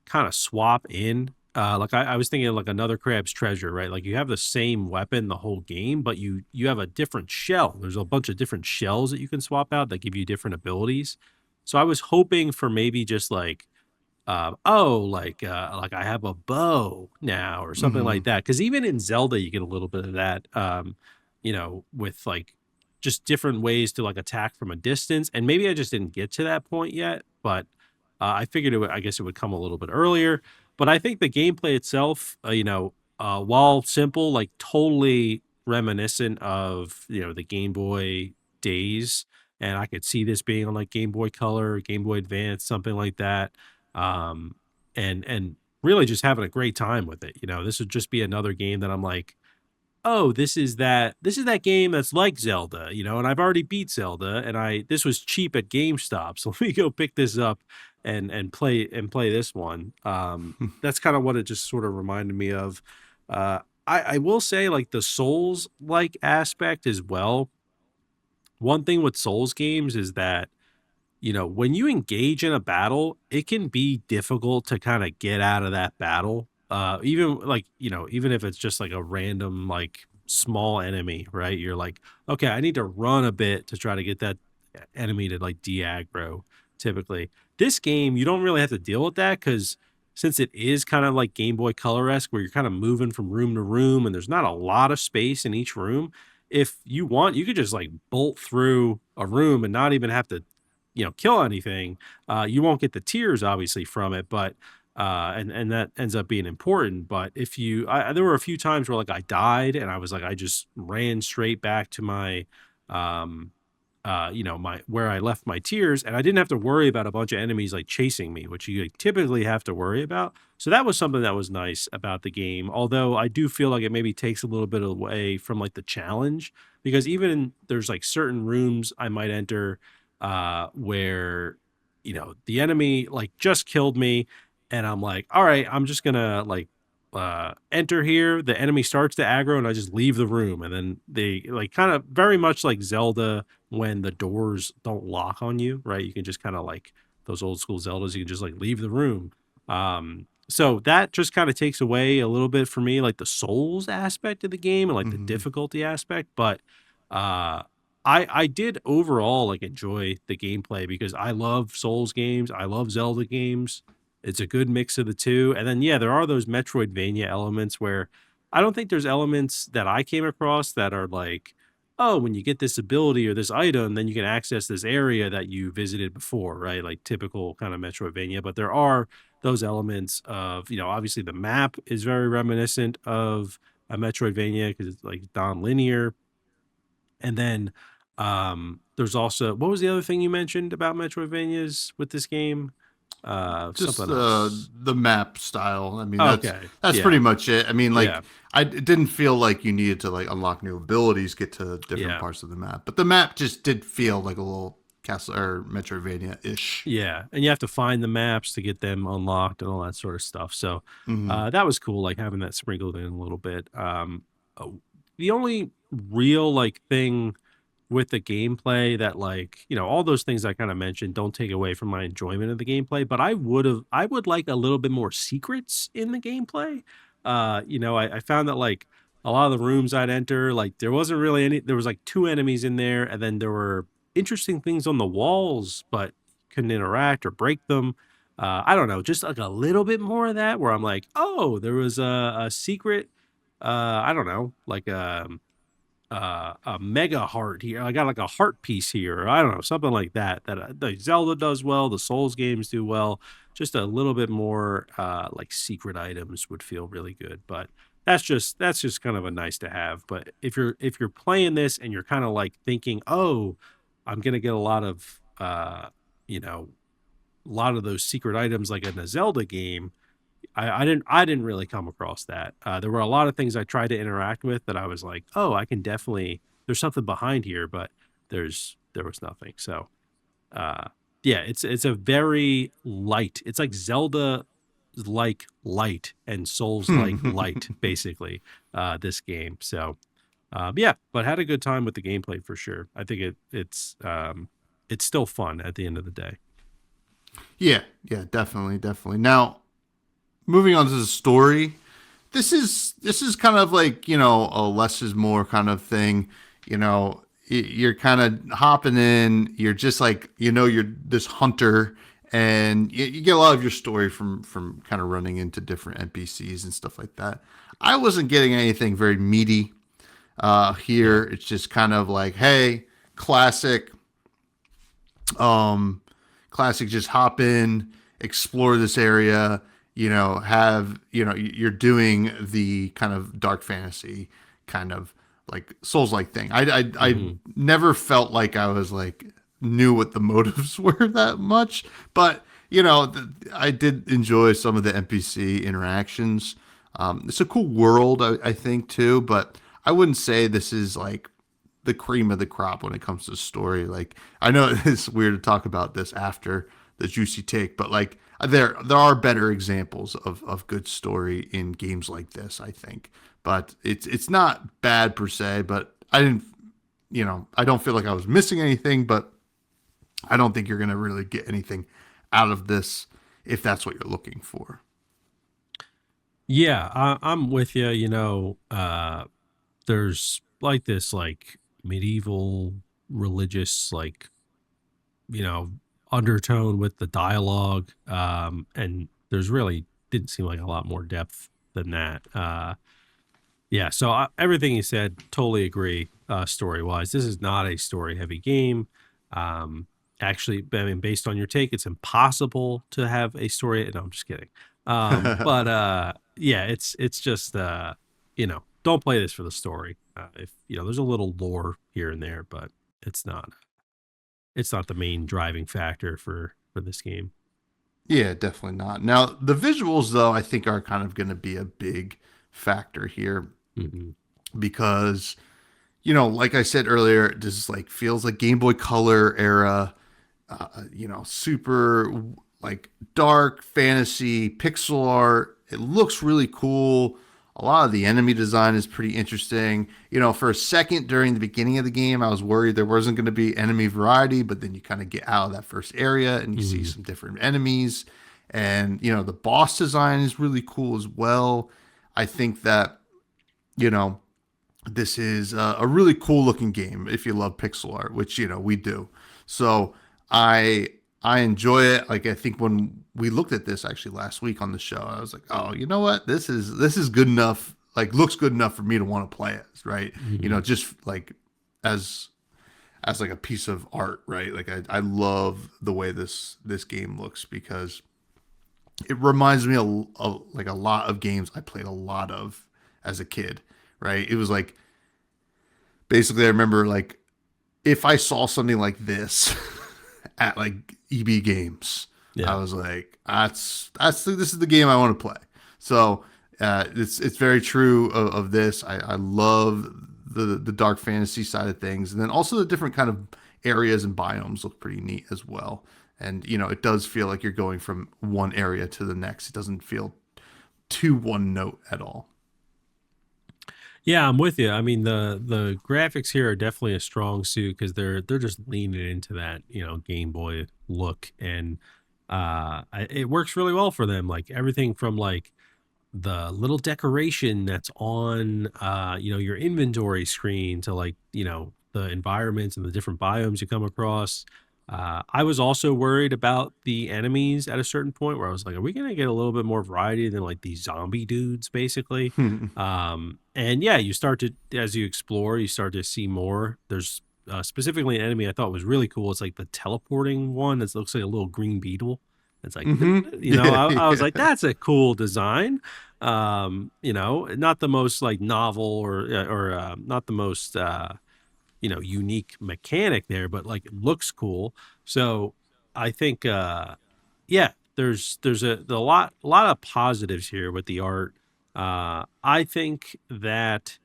kind of swap in. Like I was thinking like another crab's treasure, right? Like you have the same weapon the whole game, but you have a different shell. There's a bunch of different shells that you can swap out that give you different abilities. So I was hoping for maybe just like I have a bow now or something Mm-hmm. like that. Because even in Zelda, you get a little bit of that, with like just different ways to like attack from a distance. And maybe I just didn't get to that point yet, but I figured I guess it would come a little bit earlier. But I think the gameplay itself, while simple, like totally reminiscent of the Game Boy days, and I could see this being on like Game Boy Color, Game Boy Advance, something like that, um, and really just having a great time with it. This would just be another game that I'm like, oh, this is that game that's like Zelda, and I've already beat Zelda, and this was cheap at GameStop, so let me go pick this up and play this one. That's kind of what it just sort of reminded me of. I will say like the Souls like aspect as well. One thing with Souls games is that when you engage in a battle, it can be difficult to kind of get out of that battle. Even like, even if it's just like a random, like small enemy, right? You're like, okay, I need to run a bit to try to get that enemy to like de-aggro typically. This game, you don't really have to deal with that because since it is kind of like Game Boy Color-esque where you're kind of moving from room to room and there's not a lot of space in each room, if you want, you could just like bolt through a room and not even have to kill anything. You won't get the tears obviously from it, but and that ends up being important. But if there were a few times where like I died and I was like I just ran straight back to my um my where I left my tears, and I didn't have to worry about a bunch of enemies like chasing me, which you like, typically have to worry about. So that was something that was nice about the game. Although I do feel like it maybe takes a little bit away from like the challenge because even there's like certain rooms I might enter where the enemy like just killed me, and I'm like, all right, I'm just gonna like enter here. The enemy starts to aggro, and I just leave the room, and then they like kind of very much like Zelda when the doors don't lock on you, right? You can just kind of like those old school Zeldas, you can just like leave the room. So that just kind of takes away a little bit for me, like the souls aspect of the game and like the Mm-hmm. difficulty aspect. But uh, I did overall like enjoy the gameplay because I love Souls games, I love Zelda games. It's a good mix of the two, and then yeah, there are those Metroidvania elements where I don't think there's elements that I came across that are like, oh, when you get this ability or this item, then you can access this area that you visited before, right? Like typical kind of Metroidvania. But there are those elements of, obviously the map is very reminiscent of a Metroidvania because it's like non-linear. And then there's also what was the other thing you mentioned about Metroidvanias with this game? Just Something else. the map style. I mean, Okay. that's pretty Yeah. much it. I mean, like Yeah. it didn't feel like you needed to like unlock new abilities, get to different Yeah. parts of the map, but the map just did feel like a little Castle or Metroidvania ish. Yeah, and you have to find the maps to get them unlocked and all that sort of stuff. So Hmm. that was cool, like having that sprinkled in a little bit. Uh, the only real like thing with the gameplay that like all those things I kind of mentioned don't take away from my enjoyment of the gameplay, but I would like a little bit more secrets in the gameplay. I found that like a lot of the rooms I'd enter, like there wasn't really any. There was like two enemies in there, and then there were interesting things on the walls, but couldn't interact or break them. I don't know, just like a little bit more of that, where I'm like, oh, there was a secret. I don't know, like a mega heart here. I got like a heart piece here. Or I don't know, something like that. That the Zelda does well. The Souls games do well. Just a little bit more like secret items would feel really good. But that's just kind of a nice to have. But if you're playing this and you're kind of like thinking, oh, I'm gonna get a lot of you know a lot of those secret items like in a Zelda game. I didn't really come across that. There were a lot of things I tried to interact with that I was like, oh, I can definitely there's something behind here, but there was nothing. So uh yeah, it's a very light. It's like Zelda like light and Souls like light, basically, this game. So yeah, but had a good time with the gameplay for sure. I think it's still fun at the end of the day. Yeah, yeah, definitely, definitely. Now, moving on to the story, this is kind of like a less is more kind of thing. You're kind of hopping in. You're just like you're this hunter, and you get a lot of your story from kind of running into different NPCs and stuff like that. I wasn't getting anything very meaty here. Yeah. It's just kind of like, hey, classic. Um, Classic. Just hop in, explore this area. Have you're doing the kind of dark fantasy kind of like Souls like thing. I Hmm. never felt like I was like knew what the motives were that much, but I did enjoy some of the NPC interactions. It's a cool world, I think too, but I wouldn't say this is like the cream of the crop when it comes to story. Like I know it's weird to talk about this after the juicy take, but like there are better examples of good story in games like this, I think. But it's not bad per se, but I don't feel like I was missing anything, but I don't think you're gonna really get anything out of this if that's what you're looking for. Yeah, I'm with you. There's like this like medieval religious like you know undertone with the dialogue, and there's really didn't seem like a lot more depth than that. Yeah, so everything you said, totally agree. Story wise, this is not a story heavy game. Um, Actually, I mean, based on your take, it's impossible to have a story. No, I'm just kidding. But yeah, it's just don't play this for the story. If there's a little lore here and there, but it's not it's not the main driving factor for this game. Yeah, definitely not. Now, the visuals, though, I think are kind of going to be a big factor here Hmm. because, like I said earlier, this like feels like Game Boy Color era, super like dark fantasy pixel art. It looks really cool. A lot of the enemy design is pretty interesting. For a second during the beginning of the game, I was worried there wasn't going to be enemy variety, but then you kind of get out of that first area and you see Hmm. some different enemies. And, the boss design is really cool as well. I think that, you know, this is a really cool looking game if you love pixel art, which we do. So I I enjoy it. Like I think when we looked at this actually last week on the show, I was like, oh, you know what? This is good enough. Like looks good enough for me to want to play it, right? Hmm. Just like as like a piece of art, right? Like I love the way this game looks because it reminds me of like a lot of games I played a lot of as a kid, right? It was like basically I remember like if I saw something like this at like EB Games, I Yeah. was like, this is the game I want to play. So it's very true of this. I love the dark fantasy side of things, and then also the different kind of areas and biomes look pretty neat as well. And it does feel like you're going from one area to the next. It doesn't feel too one note at all. Yeah, I'm with you. I mean, the graphics here are definitely a strong suit because they're just leaning into that Game Boy look, and it works really well for them. Like everything from like the little decoration that's on your inventory screen to like the environments and the different biomes you come across. I was also worried about the enemies at a certain point where I was like, are we gonna get a little bit more variety than like these zombie dudes basically? And yeah, you start to, as you explore, you start to see more. There's specifically an enemy I thought was really cool. It's like the teleporting one that looks like a little green beetle. It's like, Yeah, I was yeah. like, that's a cool design. Not the most like novel or not the most unique mechanic there, but like it looks cool. So I think yeah, there's a lot of positives here with the art. I think that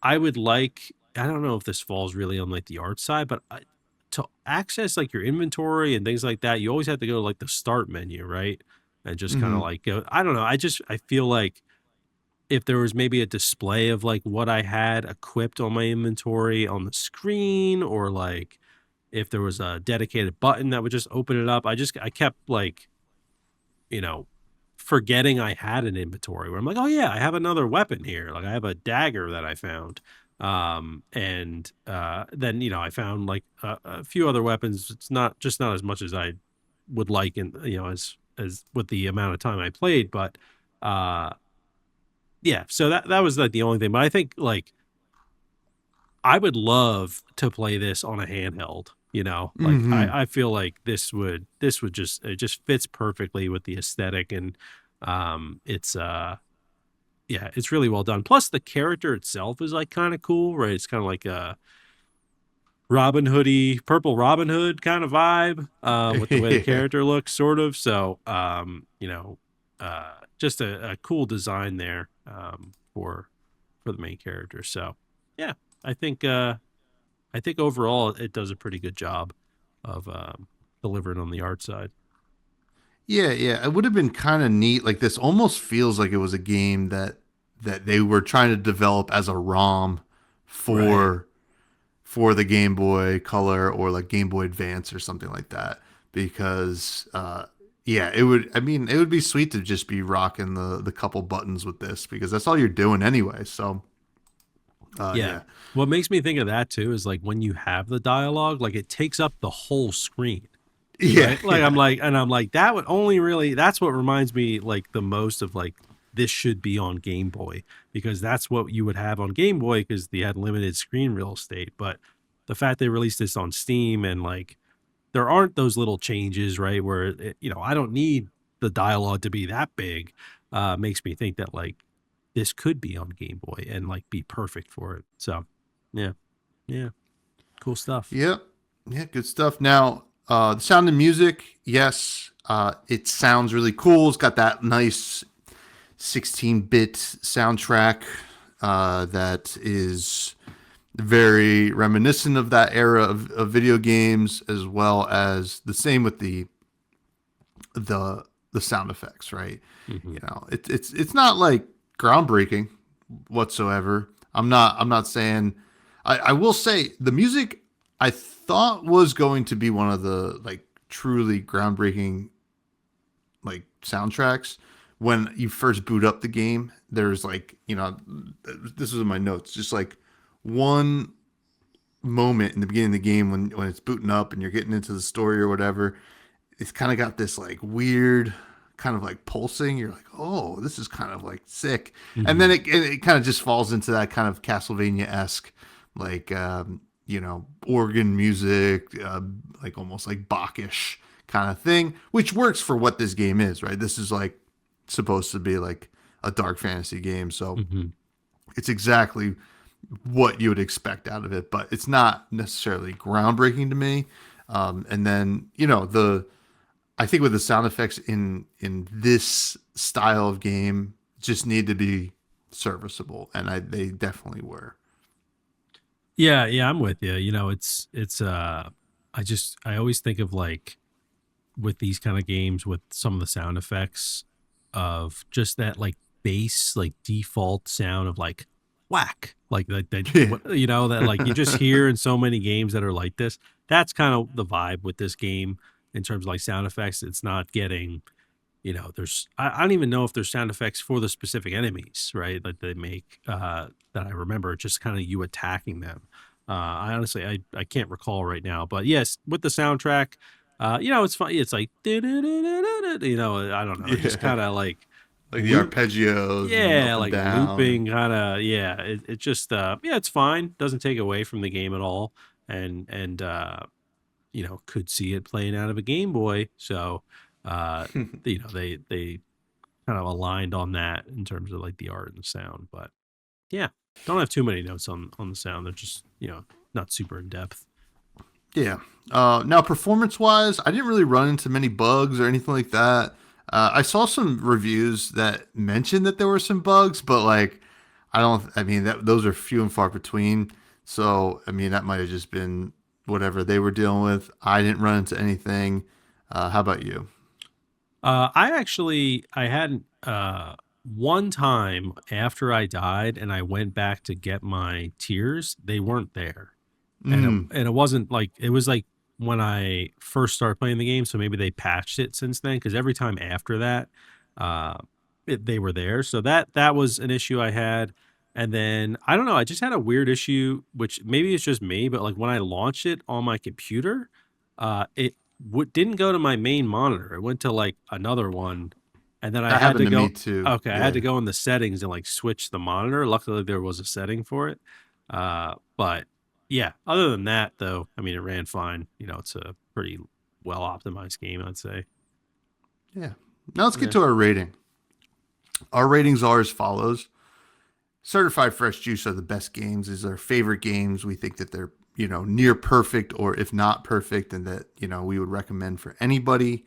I would like, I don't know if this falls really on like the art side, but to access like your inventory and things like that, you always have to go to like the start menu, right? And just kind of Hmm. like go, I don't know. I feel like if there was maybe a display of like what I had equipped on my inventory on the screen, or like if there was a dedicated button that would just open it up, I kept like, you know, forgetting I had an inventory where I'm like, oh yeah, I have another weapon here. Like I have a dagger that I found. And then, I found like a few other weapons. It's not as much as I would like in, as with the amount of time I played, but, uh, yeah, so that was like the only thing. But I think like I would love to play this on a handheld, like Hmm. I feel like this would just, it just fits perfectly with the aesthetic, and it's yeah, it's really well done. Plus the character itself is like kind of cool, right? It's kind of like a Robin Hoodie, purple Robin Hood kind of vibe, with the way the Yeah. character looks, sort of. So just a cool design there, for the main character. So yeah, I think I think overall it does a pretty good job of delivering on the art side. Yeah, yeah. It would have been kind of neat. Like this almost feels like it was a game that they were trying to develop as a ROM Right. for for the Game Boy Color or like Game Boy Advance or something like that. Because yeah, it would, I mean, it would be sweet to just be rocking the couple buttons with this because that's all you're doing anyway. So Yeah. yeah. What makes me think of that too is like when you have the dialogue, like it takes up the whole screen. Yeah, Right. Like yeah. I'm like, that would only really, that's what reminds me like the most of like this should be on Game Boy, because that's what you would have on Game Boy because they had limited screen real estate. But the fact they released this on Steam, and like there aren't those little changes, right? Where I don't need the dialogue to be that big, makes me think that like this could be on Game Boy and like be perfect for it. So yeah, yeah, cool stuff. Yep. Yeah, good stuff. Now, the sound and music, yes, it sounds really cool. It's got that nice 16-bit soundtrack that is very reminiscent of that era of video games, as well as the same with the the sound effects, right? Hmm. It's not like groundbreaking whatsoever. I'm not saying. I will say the music I thought was going to be one of the like truly groundbreaking like soundtracks. When you first boot up the game, there's like, this was in my notes, just like one moment in the beginning of the game when it's booting up and you're getting into the story or whatever. It's kind of got this like weird kind of like pulsing. You're like, oh, this is kind of like sick. And then Hmm. it kind of just falls into that kind of Castlevania esque, like, organ music, like almost like Bachish kind of thing, which works for what this game is, right? This is like supposed to be like a dark fantasy game. So Hmm. it's exactly what you would expect out of it, but it's not necessarily groundbreaking to me. And then, I think with the sound effects in this style of game just need to be serviceable, and they definitely were. Yeah, I'm with you. I always think of like with these kind of games with some of the sound effects of just that like bass like default sound of like whack like that Yeah. what that like you just hear in so many games that are like this. That's kind of the vibe with this game in terms of like sound effects. It's not getting, there's I don't even know if there's sound effects for the specific enemies, right, that they make, that I remember. Just kind of you attacking them. I honestly, I can't recall right now, but yes, with the soundtrack, it's fun. It's like I don't know, just Yeah. kind of like Like the loop. arpeggios and Yeah, up and like down. looping kind of. Yeah, it just yeah, it's fine. Doesn't take away from the game at all, and could see it playing out of a Game Boy. So, uh, they kind of aligned on that in terms of like the art and the sound. But yeah, don't have too many notes on the sound. They're just not super in depth. Yeah. Now, performance wise, I didn't really run into many bugs or anything like that. I saw some reviews that mentioned that there were some bugs, but like, I mean, those are few and far between. So, I mean, that might have just been whatever they were dealing with. I didn't run into anything. How about you? I hadn't one time after I died and I went back to get my tears, they weren't there. And it Mm, and it wasn't like it was like when I first started playing the game, so maybe they patched it since then because every time after that, uh, they were there. So that was an issue I had. And then I don't know, I just had a weird issue, which maybe it's just me, but like when I launched it on my computer, it didn't go to my main monitor. It went to like another one, and then I that had happened to to me go. too. Okay, I had to Yeah. go in the settings and like switch the monitor. Luckily, there was a setting for it. But yeah, other than that, though, I mean, it ran fine. It's a pretty well optimized game, I'd say. Yeah. Now let's get Yeah. to our rating. Our ratings are as follows. Certified Fresh Juice are the best games. These are our favorite games. We think that they're, near perfect or if not perfect, and that, we would recommend for anybody.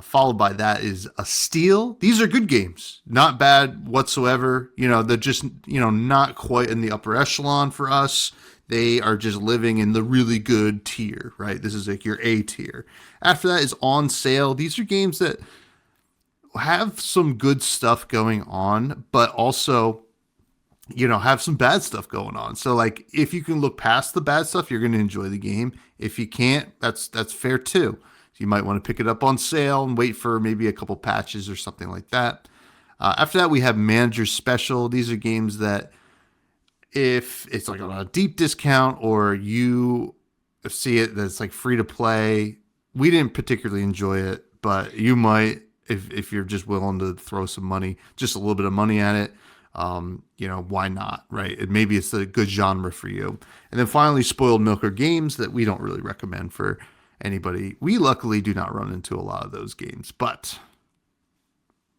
Followed by that is a steal. These are good games, not bad whatsoever. They're just, not quite in the upper echelon for us. They are just living in the really good tier, right? This is like your A tier. After that is on sale. These are games that have some good stuff going on, but also have some bad stuff going on. So like if you can look past the bad stuff, you're going to enjoy the game. If you can't, that's fair too. So you might want to pick it up on sale and wait for maybe a couple patches or something like that. After that, we have Manager Special. These are games that if it's like on a deep discount or you see it that's like free to play, we didn't particularly enjoy it, but you might if you're just willing to throw some money, just a little bit of money at it. Why not, right? Maybe it's a good genre for you. And then finally, Spoiled Milker games that we don't really recommend for anybody. We luckily do not run into a lot of those games. But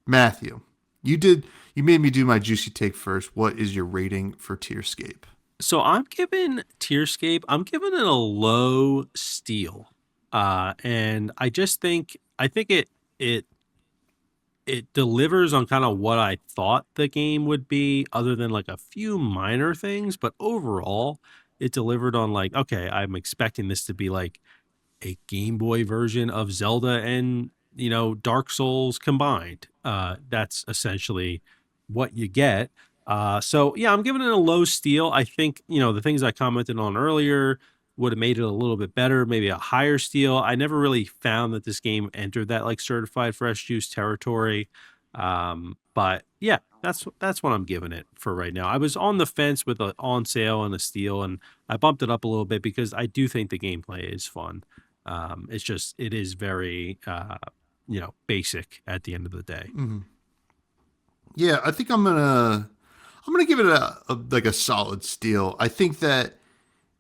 Matthew, you made me do my juicy take first. What is your rating for Tearscape? So I'm giving Tearscape, I'm giving it a low steal. And I think it delivers on kind of what I thought the game would be, other than like a few minor things, but overall, it delivered on like, okay, I'm expecting this to be like a Game Boy version of Zelda and Dark Souls combined. That's essentially what you get. So yeah, I'm giving it a low steal. I think the things I commented on earlier would have made it a little bit better, maybe a higher steal. I never really found that this game entered that like certified fresh juice territory. But yeah, that's what I'm giving it for right now. I was on the fence with a on sale and a steal, and I bumped it up a little bit because I do think the gameplay is fun. It is very, basic at the end of the day. Mm-hmm. Yeah, I think I'm gonna give it like a solid steal. I think that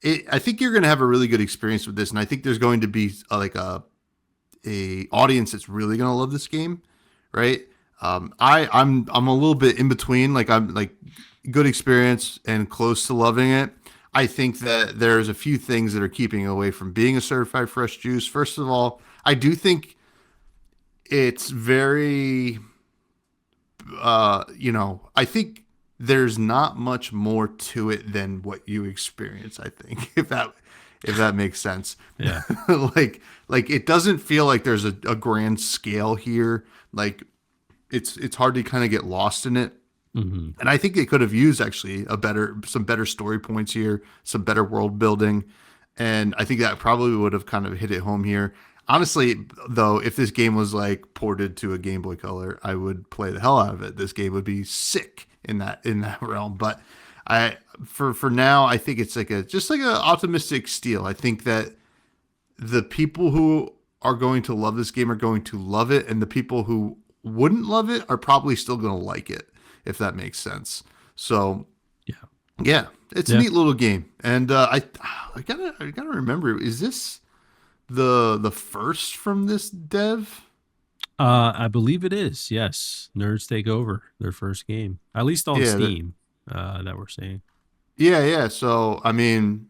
I think you're gonna have a really good experience with this, and I think there's going to be like a audience that's really gonna love this game, right? I'm a little bit in between. Like I'm like good experience and close to loving it. I think that there's a few things that are keeping away from being a certified fresh juice. First of all, I do think it's very I think there's not much more to it than what you experience, I think, if that makes sense. Yeah. Like it doesn't feel like there's a grand scale here. Like it's hard to kind of get lost in it. Hmm. And I think they could have used actually some better story points here, some better world building. And I think that probably would have kind of hit it home here. Honestly, though, if this game was like ported to a Game Boy Color, I would play the hell out of it. This game would be sick in that realm. But I for now, I think it's like a just like an optimistic steal. I think that the people who are going to love this game are going to love it, and the people who wouldn't love it are probably still going to like it, if that makes sense. So Yeah. yeah, it's a Yeah. neat little game, and I gotta remember, is this the first from this dev? I believe it is. Yes. Nerds Take Over, their first game, at least on Yeah, Steam, that we're seeing. yeah. So I mean,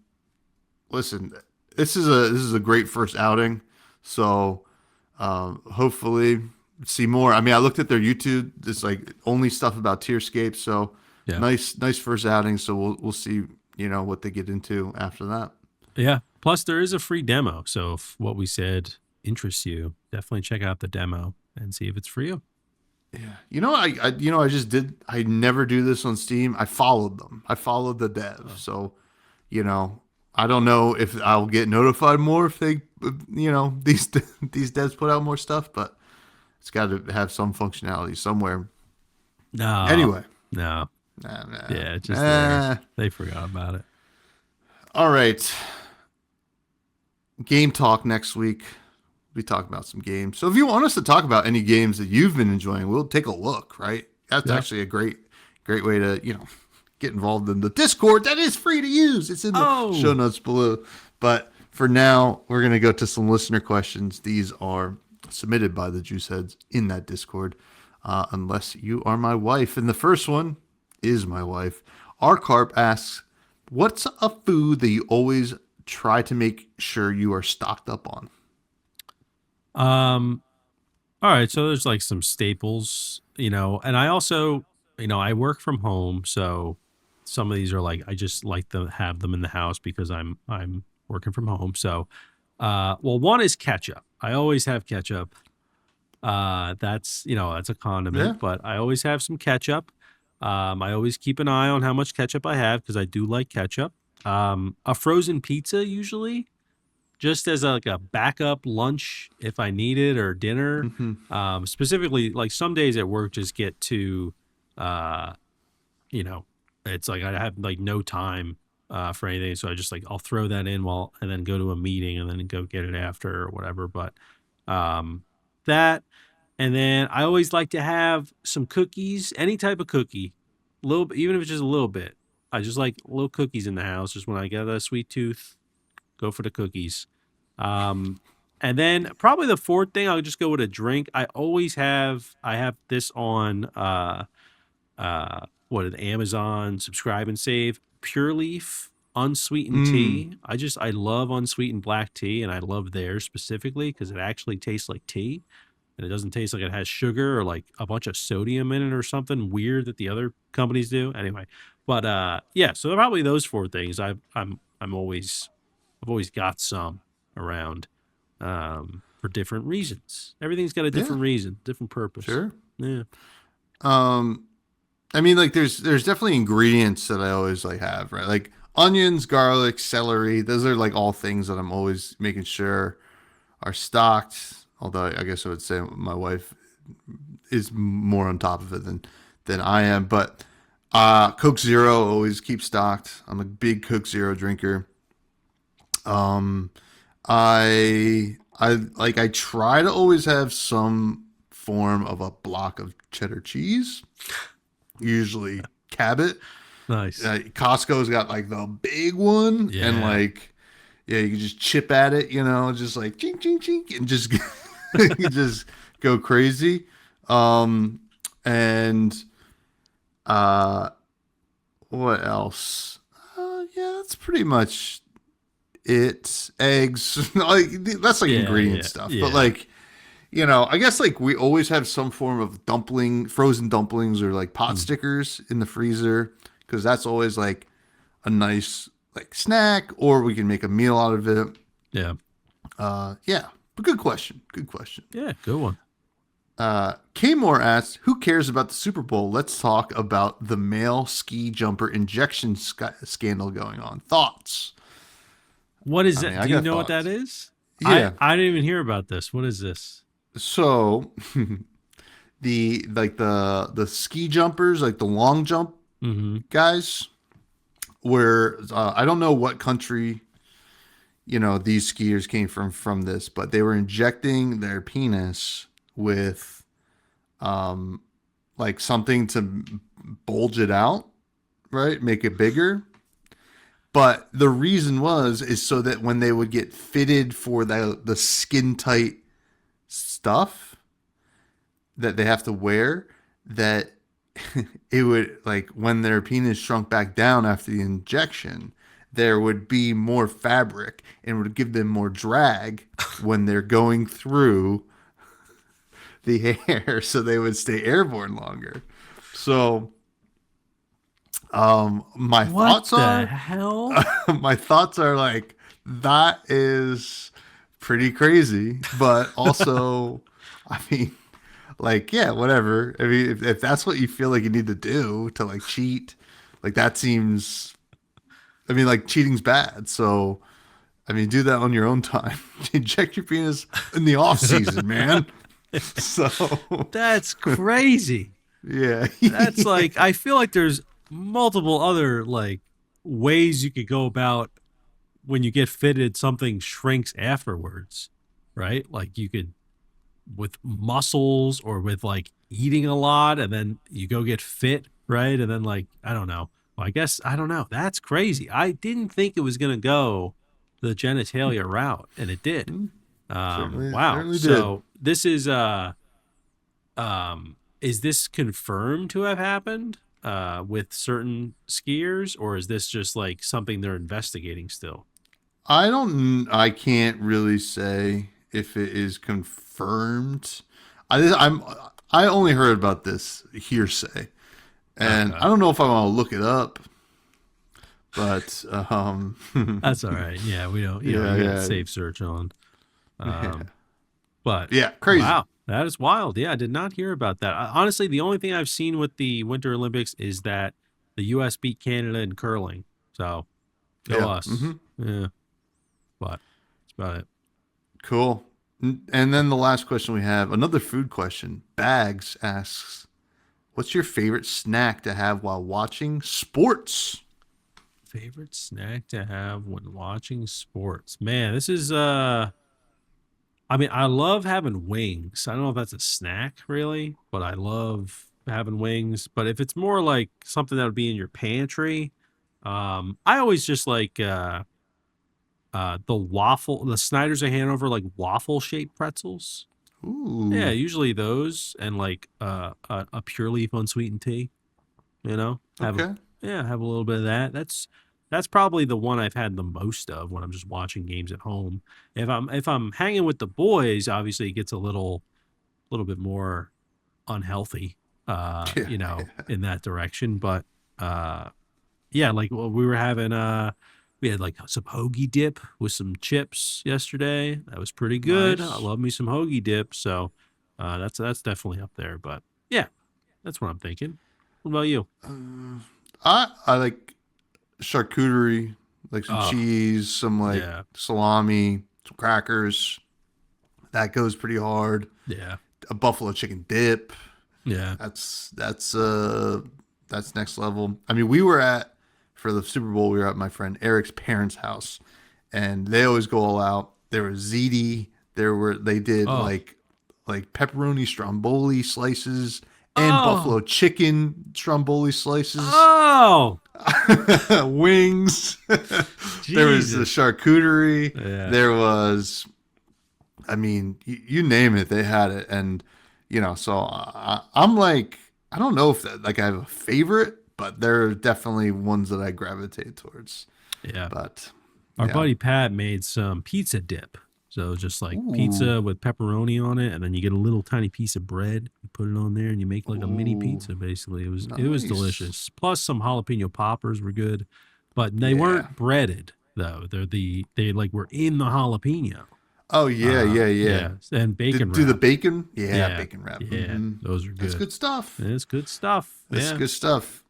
listen, this is a great first outing. So hopefully see more. I mean, I looked at their YouTube. It's like only stuff about Tearscape. So Yeah. nice first outing. So we'll see what they get into after that. Yeah. Plus, there is a free demo. So if what we said interests you, definitely check out the demo and see if it's for you. Yeah. I just did. I never do this on Steam. I followed them. I followed the dev. So I don't know if I'll get notified more if they, these devs put out more stuff, but it's got to have some functionality somewhere. No. Anyway, No. nah. Yeah. It's just there. They forgot about it. All right. Game talk next week. We talk about some games. So if you want us to talk about any games that you've been enjoying, we'll take a look. Right? That's Yeah. actually a great way to get involved in the Discord. That is free to use. It's in the show notes below. But for now, we're gonna go to some listener questions. These are submitted by the Juice Heads in that Discord. Unless you are my wife, and the first one is my wife. R Carp asks, "What's a food that you always try to make sure you are stocked up on?" All right, so there's like some staples, and I also, I work from home, so some of these are like I just like to have them in the house because I'm working from home. So, well, one is ketchup. I always have ketchup. That's a condiment, Yeah. but I always have some ketchup. I always keep an eye on how much ketchup I have because I do like ketchup. A frozen pizza usually, just as like a backup lunch if I need it or dinner. Hmm. Specifically, like some days at work just get to, uh, you know, it's like I have like no time for anything, so I just like I'll throw that in and then go to a meeting and then go get it after or whatever. But that, and then I always like to have some cookies, any type of cookie, little even if it's just a little bit. I just like little cookies in the house. Just when I get a sweet tooth, go for the cookies. Um, and then probably the fourth thing, I'll just go with a drink. I have this on what is it, Amazon Subscribe and Save, Pure Leaf unsweetened tea. I love unsweetened black tea, and I love theirs specifically because it actually tastes like tea and it doesn't taste like it has sugar or like a bunch of sodium in it or something weird that the other companies do. Anyway, but yeah, so probably those four things. I've always got some around for different reasons. Everything's got a different reason, different purpose. Sure. Yeah. I mean, like there's definitely ingredients that I always like have, right? Like onions, garlic, celery. Those are like all things that I'm always making sure are stocked. Although I guess I would say my wife is more on top of it than I am. But Coke Zero always keep stocked. I'm a big Coke Zero drinker. I try to always have some form of a block of cheddar cheese, usually Cabot. Nice. Costco's got like the big one, and Yeah. like you can just chip at it, just like chink chink chink, and just you just go crazy. And what else? Yeah, that's pretty much it. Eggs, like that's like ingredient stuff. Yeah. But like, I guess like we always have some form of frozen dumplings or like pot Mm, stickers in the freezer because that's always like a nice like snack, or we can make a meal out of it. yeah. Yeah, but good question. Good question. Yeah, good one. K-Moore asks, who cares about the Super Bowl? Let's talk about the male ski jumper injection scandal going on. Thoughts? What is I mean, that? I Do you got know what that thoughts. is? I Yeah. I didn't even hear about this. What is this? So the ski jumpers, like the long jump Mm-hmm. guys, where I don't know what country these skiers came from this, but they were injecting their penis with like something to bulge it out, right? Make it bigger. But the reason is so that when they would get fitted for the skin tight stuff that they have to wear, that it would like when their penis shrunk back down after the injection, there would be more fabric and would give them more drag when they're going through the air, so they would stay airborne longer. So, my What thoughts the are, hell? my thoughts are like that is pretty crazy, but also, I mean, like yeah, whatever. I mean, if that's what you feel like you need to do to like cheat, like that seems. I mean, like cheating's bad, so I mean, do that on your own time. Inject your penis in the off season, man. So That's crazy. yeah, That's like I feel like there's multiple other like ways you could go about when you get fitted something shrinks afterwards, right? Like you could with muscles or with like eating a lot and then you go get fit, right? And then like I don't know. Well, I guess I don't know. That's crazy. I didn't think it was going to go the genitalia route and it did. Wow. certainly did. So this is this confirmed to have happened with certain skiers, or is this just like something they're investigating still? I can't really say if it is confirmed. I only heard about this hearsay, and Okay. I don't know if I want to look it up. But That's all right. Yeah, we don't, yeah, you got yeah, safe search on. yeah, Um, but yeah, crazy. wow, that is wild. Yeah, I did not hear about that. Honestly, the only thing I've seen with the Winter Olympics is that the U.S. beat Canada in curling. So go Yeah, us. Yeah, but that's about it. cool. And then the last question we have, another food question. Bags asks, "What's your favorite snack to have while watching sports?" Favorite snack to have when watching sports? Man, this is I mean, I love having wings. I don't know if that's a snack really, but I love having wings. But if it's more like something that would be in your pantry, I always just like the Snyder's of Hanover like waffle shaped pretzels. Yeah, Ooh, usually those and like a pure leaf unsweetened tea. You know, okay. have a little bit of that. That's probably the one I've had the most of when I'm just watching games at home. If I'm hanging with the boys, obviously it gets a little bit more unhealthy, Yeah, in that direction. But yeah, like well, we had like some hoagie dip with some chips yesterday. That was pretty good. I nice. love me some hoagie dip. So that's definitely up there. But yeah, that's what I'm thinking. What about you? I like charcuterie, like some Oh, cheese, some like yeah, salami, some crackers. That goes pretty hard. yeah, A buffalo chicken dip. yeah. That's next level. I mean, we were at for the Super Bowl. We were at my friend Eric's parents' house, and they always go all out. There was ziti. They did Oh, like pepperoni stromboli slices and buffalo oh, chicken stromboli slices. oh, Wings. There was the Jesus. charcuterie. Yeah, There was, I mean, you name it, they had it. And, so I'm like, I don't know if that, like I have a favorite, but there are definitely ones that I gravitate towards. yeah. But Our yeah, buddy Pat made some pizza dip. So just like Ooh, pizza with pepperoni on it, and then you get a little tiny piece of bread. You put it on there, and you make like a mini ooh, pizza. Basically, it was nice. delicious. Plus some jalapeno poppers were good, but they Yeah. weren't breaded though. They like were in the jalapeno. Oh yeah, yeah, yeah. Yeah, and bacon Do the wrapped. bacon? Yeah, Yeah, bacon wrap. yeah, those are That's good. good stuff. It's good stuff. That's Yeah, good stuff.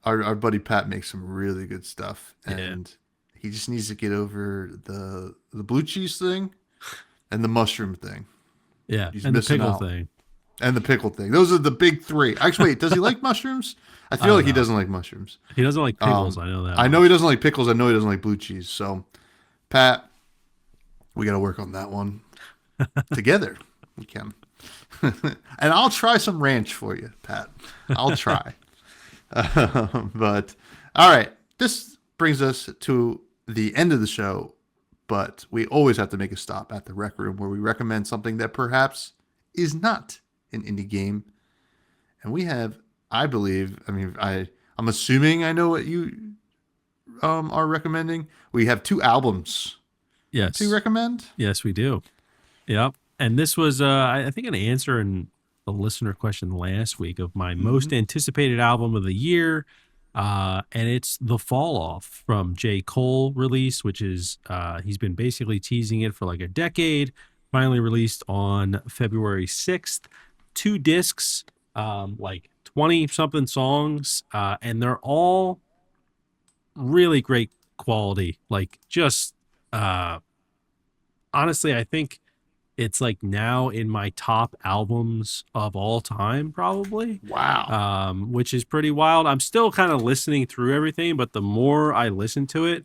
Our buddy Pat makes some really good stuff, yeah, and he just needs to get over the blue cheese thing and the mushroom thing. yeah, He's and the missing pickle out. thing. And the pickle thing. Those are the big three. Actually, wait, does he like mushrooms? I I feel don't like he know. doesn't like mushrooms. He doesn't like pickles. I know that I know he much. doesn't like pickles. I know he doesn't like blue cheese. So, Pat, we got to work on that one together. We can. And I'll try some ranch for you, Pat. I'll try. But, all right. This brings us to the end of the show. But we always have to make a stop at the Rec Room where we recommend something that perhaps is not an indie game. And we have, I believe, I'm assuming I know what you are recommending. We have two albums to Yes, recommend. yes, we do. Yep. And this was, I think, an answer in the listener question last week of my most Mm-hmm. anticipated album of the year. And it's The Fall Off from J. Cole release, which is, he's been basically teasing it for like a decade. Finally released on February 6th. 2 discs, like 20 something songs. And they're all really great quality. Like, just, uh, honestly, I think it's like now in my top albums of all time, probably, Wow. which is pretty wild. I'm still kind of listening through everything, but the more I listen to it,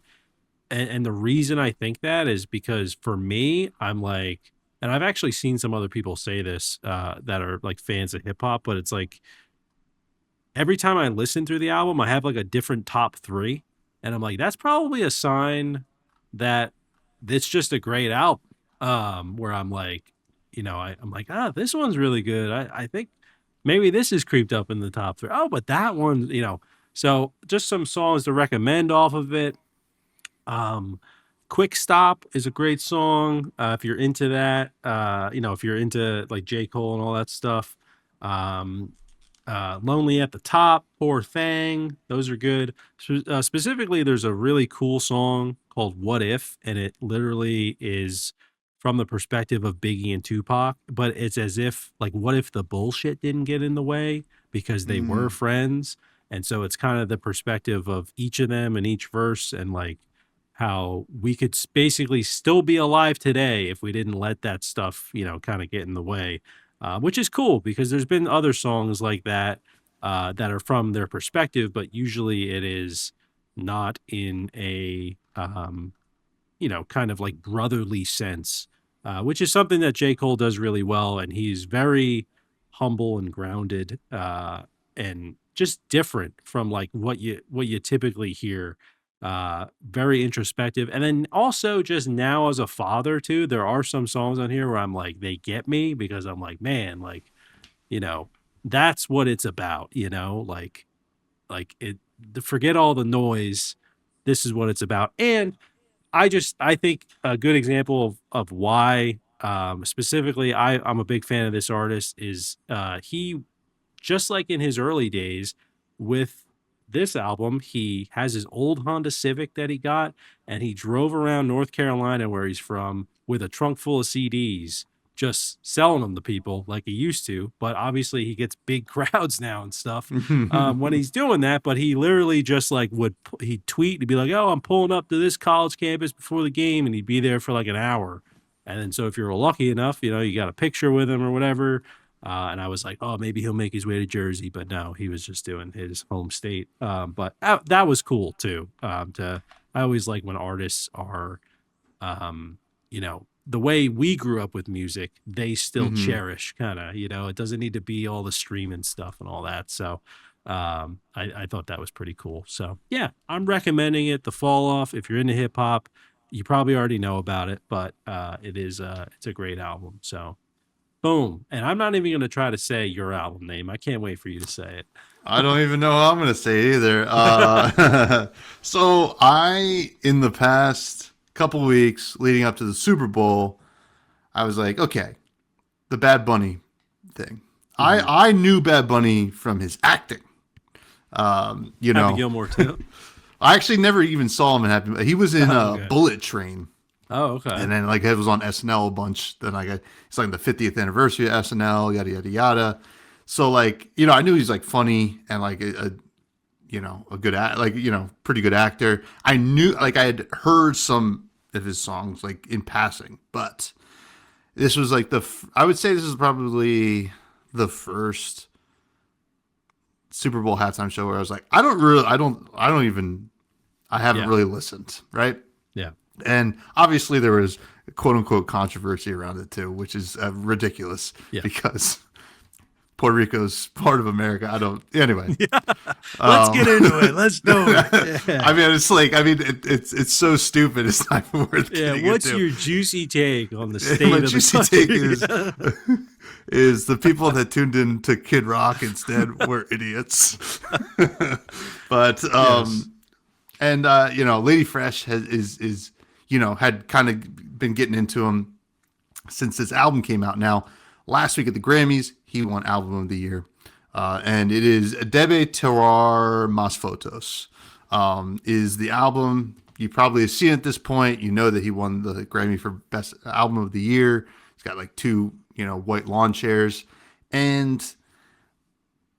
and the reason I think that is because for me, I'm like, and I've actually seen some other people say this that are like fans of hip hop, but it's like every time I listen through the album, I have like a different top three. And I'm like, that's probably a sign that it's just a great album. Where I'm like, I'm like, this one's really good. I think maybe this is creeped up in the top three. Oh, but that one, so just some songs to recommend off of it. Um, Quick Stop is a great song. If you're into that, if you're into like J. Cole and all that stuff. Um, Lonely at the Top, Poor Thing. Those are good. Specifically, there's a really cool song called What If, and it literally is from the perspective of Biggie and Tupac, but it's as if, like, what if the bullshit didn't get in the way because they were Mm. friends? And so it's kind of the perspective of each of them in each verse, and like how we could basically still be alive today if we didn't let that stuff, kind of get in the way, which is cool because there's been other songs like that that are from their perspective, but usually it is not in a kind of like brotherly sense, which is something that J. Cole does really well, and he's very humble and grounded, and just different from like what you typically hear. Very introspective, and then also just now as a father too, there are some songs on here where I'm like, they get me because I'm like, man, like, you know, that's what it's about, like it. Forget all the noise. This is what it's about, and I think a good example of why, specifically, I'm a big fan of this artist is he, just like in his early days with this album, he has his old Honda Civic that he got, and he drove around North Carolina, where he's from, with a trunk full of CDs, just selling them to people like he used to. But obviously, he gets big crowds now and stuff when he's doing that. But he literally just like he'd tweet and be like, "Oh, I'm pulling up to this college campus before the game," and he'd be there for like an hour. And then so if you're lucky enough, you got a picture with him or whatever. And I was like, oh, maybe he'll make his way to Jersey, but no, he was just doing his home state. But that was cool too. I always like when artists are, the way we grew up with music, they still Hmm. cherish kind of, it doesn't need to be all the streaming stuff and all that. So I thought that was pretty cool. So yeah, I'm recommending it. The Fall Off. If you're into hip hop, you probably already know about it, but it's a great album. So boom. And I'm not even going to try to say your album name. I can't wait for you to say I don't even know how I'm going to say it either. it. So I, in the past couple weeks leading up to the Super Bowl, I was like, okay, the Bad Bunny thing. I knew Bad Bunny from his acting. You Happy know, Gilmore too. I actually never even saw him in Happy. He was in Okay. Bullet Train. Oh, okay. And then like it was on SNL a bunch. Then it's like the 50th anniversary of SNL, yada yada yada. So like, you know, I knew he's like funny and like a you know, a good like, you know, pretty good actor. I knew like I had heard some of his songs like in passing, but this was like I would say this is probably the first Super Bowl halftime show where I was like, I haven't really listened, right? Yeah. And obviously there was quote unquote controversy around it too, which is ridiculous because Puerto Rico's part of America. Anyway. Let's get into it. Let's do it. Yeah. I mean, it's so stupid. It's not even worth getting what's into. your juicy take on the state My of juicy the country? take is the people that tuned in to Kid Rock instead were idiots. But and you know, Lady Fresh is you know, had kind of been getting into him since this album came out. Now, last week at the Grammys, he won Album of the Year. And it is Debe Terrar Mas Fotos is the album. You probably have seen it at this point. You know that he won the Grammy for Best Album of the Year. He's got like 2, you know, white lawn chairs. And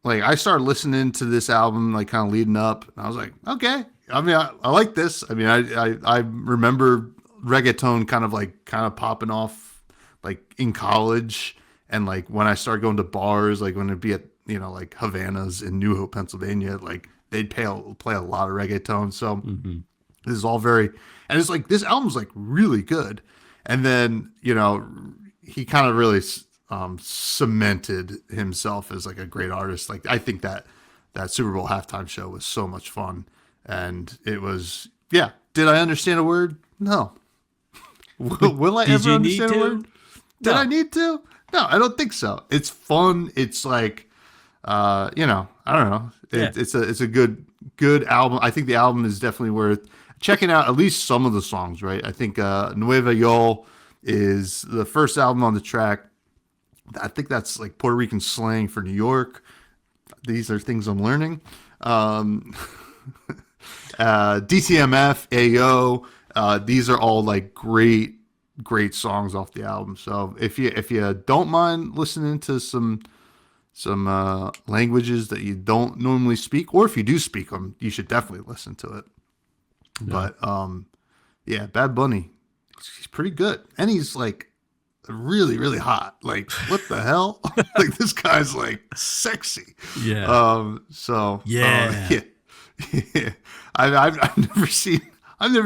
like I started listening to this album, like kind of leading up. And I was like, okay. I mean, I like this. I mean, I remember reggaeton kind of popping off like in college. And like when I started going to bars, like when it'd be at, you know, like Havana's in New Hope, Pennsylvania, like they'd play a lot of reggaeton. So this is all and it's like, this album's like really good. And then, you know, he kind of really cemented himself as like a great artist. Like I think that Super Bowl halftime show was so much fun. And it was, yeah. Did I understand a word? No. Will I ever understand a word? Did I need to? No, I don't think so. It's fun. It's like, you know, I don't know. It's a good album. I think the album is definitely worth checking out at least some of the songs, right? I think Nueva Yol is the first album on the track. I think that's like Puerto Rican slang for New York. These are things I'm learning. DTMF, AO, these are all like great songs off the album. So if you don't mind listening to some languages that you don't normally speak, or if you do speak them, you should definitely listen to it. Yeah. But yeah, Bad Bunny, he's pretty good, and he's like really, really hot. Like, what the hell? Like, this guy's like sexy. Yeah. So yeah. Yeah. I've never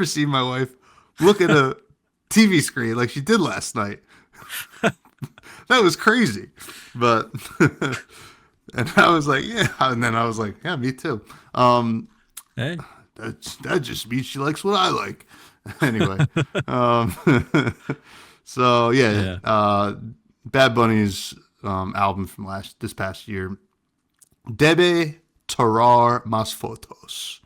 seen my wife look at a TV screen like she did last night. That was crazy. But and I was like, yeah. And then I was like, yeah, me too. Hey. That just means she likes what I like. Anyway. So yeah. Bad Bunny's album from this past year. Debe Terrar Mas Fotos.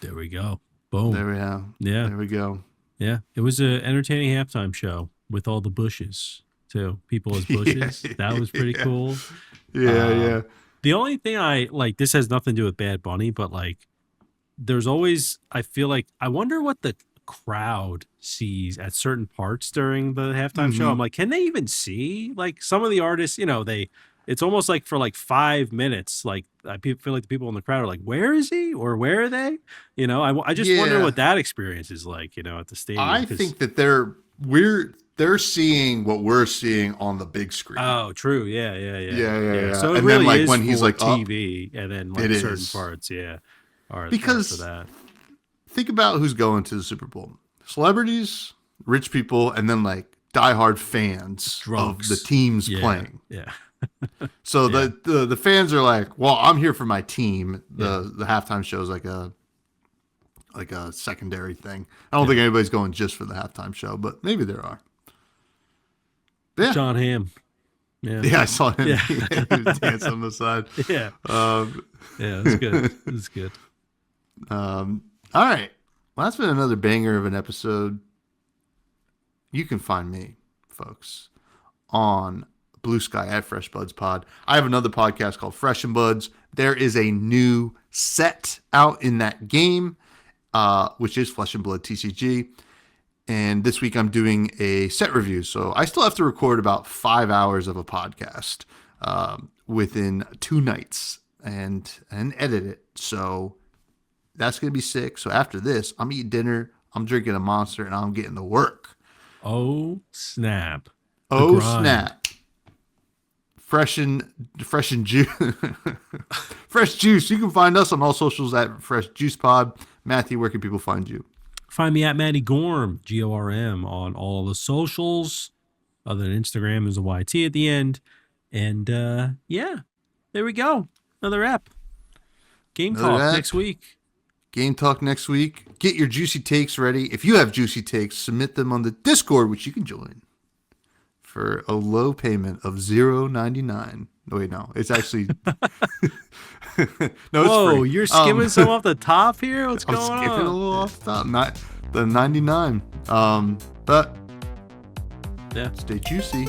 There we go. Boom. There we go. Yeah. There we go. Yeah. It was an entertaining halftime show with all the bushes too. People as bushes. That was pretty cool. Yeah. The only thing I like, this has nothing to do with Bad Bunny, but like there's always, I feel like, I wonder what the crowd sees at certain parts during the halftime show. I'm like, can they even see? Like some of the artists, you know, it's almost like for like 5 minutes, like I feel like the people in the crowd are like, where is he? Or where are they? You know, I just wonder what that experience is like, you know, at the stadium. I think that they're seeing what we're seeing on the big screen. Oh, true. Yeah. So it and really then like is when he's like TV, and then like certain parts, are because for that. Think about who's going to the Super Bowl: celebrities, rich people, and then like diehard fans Drunks. of the teams playing. Yeah. So the fans are like, well, I'm here for my team. The halftime show is like a secondary thing. I don't think anybody's going just for the halftime show, but maybe there are. Yeah. John Hamm. Yeah. Yeah, I saw him. Yeah. He was dancing on the side. Yeah. Yeah, it's good. It's good. All right. Well, that's been another banger of an episode. you can find me, folks, on Blue Sky at Fresh Buds Pod. I have another podcast called Fresh and Buds. There is a new set out in that game, which is Flesh and Blood TCG. And this week I'm doing a set review. So I still have to record about 5 hours of a podcast within 2 nights and edit it. So that's going to be sick. So after this, I'm eating dinner, I'm drinking a Monster, and I'm getting to work. Oh, snap. Oh, snap. Fresh and juice. Fresh Juice. You can find us on all socials at Fresh Juice Pod. Matthew, where can people find you? Find me at Matty Gorm, Gorm, on all the socials. Other than Instagram, is a YT at the end. And yeah, there we go. Another app. Game Talk next week. Game Talk next week. Get your juicy takes ready. If you have juicy takes, submit them on the Discord, which you can join for a low payment of $0.99. Wait, no, it's actually no. Whoa, it's free. You're skimming some off the top here. What's going on? I'm skipping a little off the top. Not the 99. But yeah, stay juicy.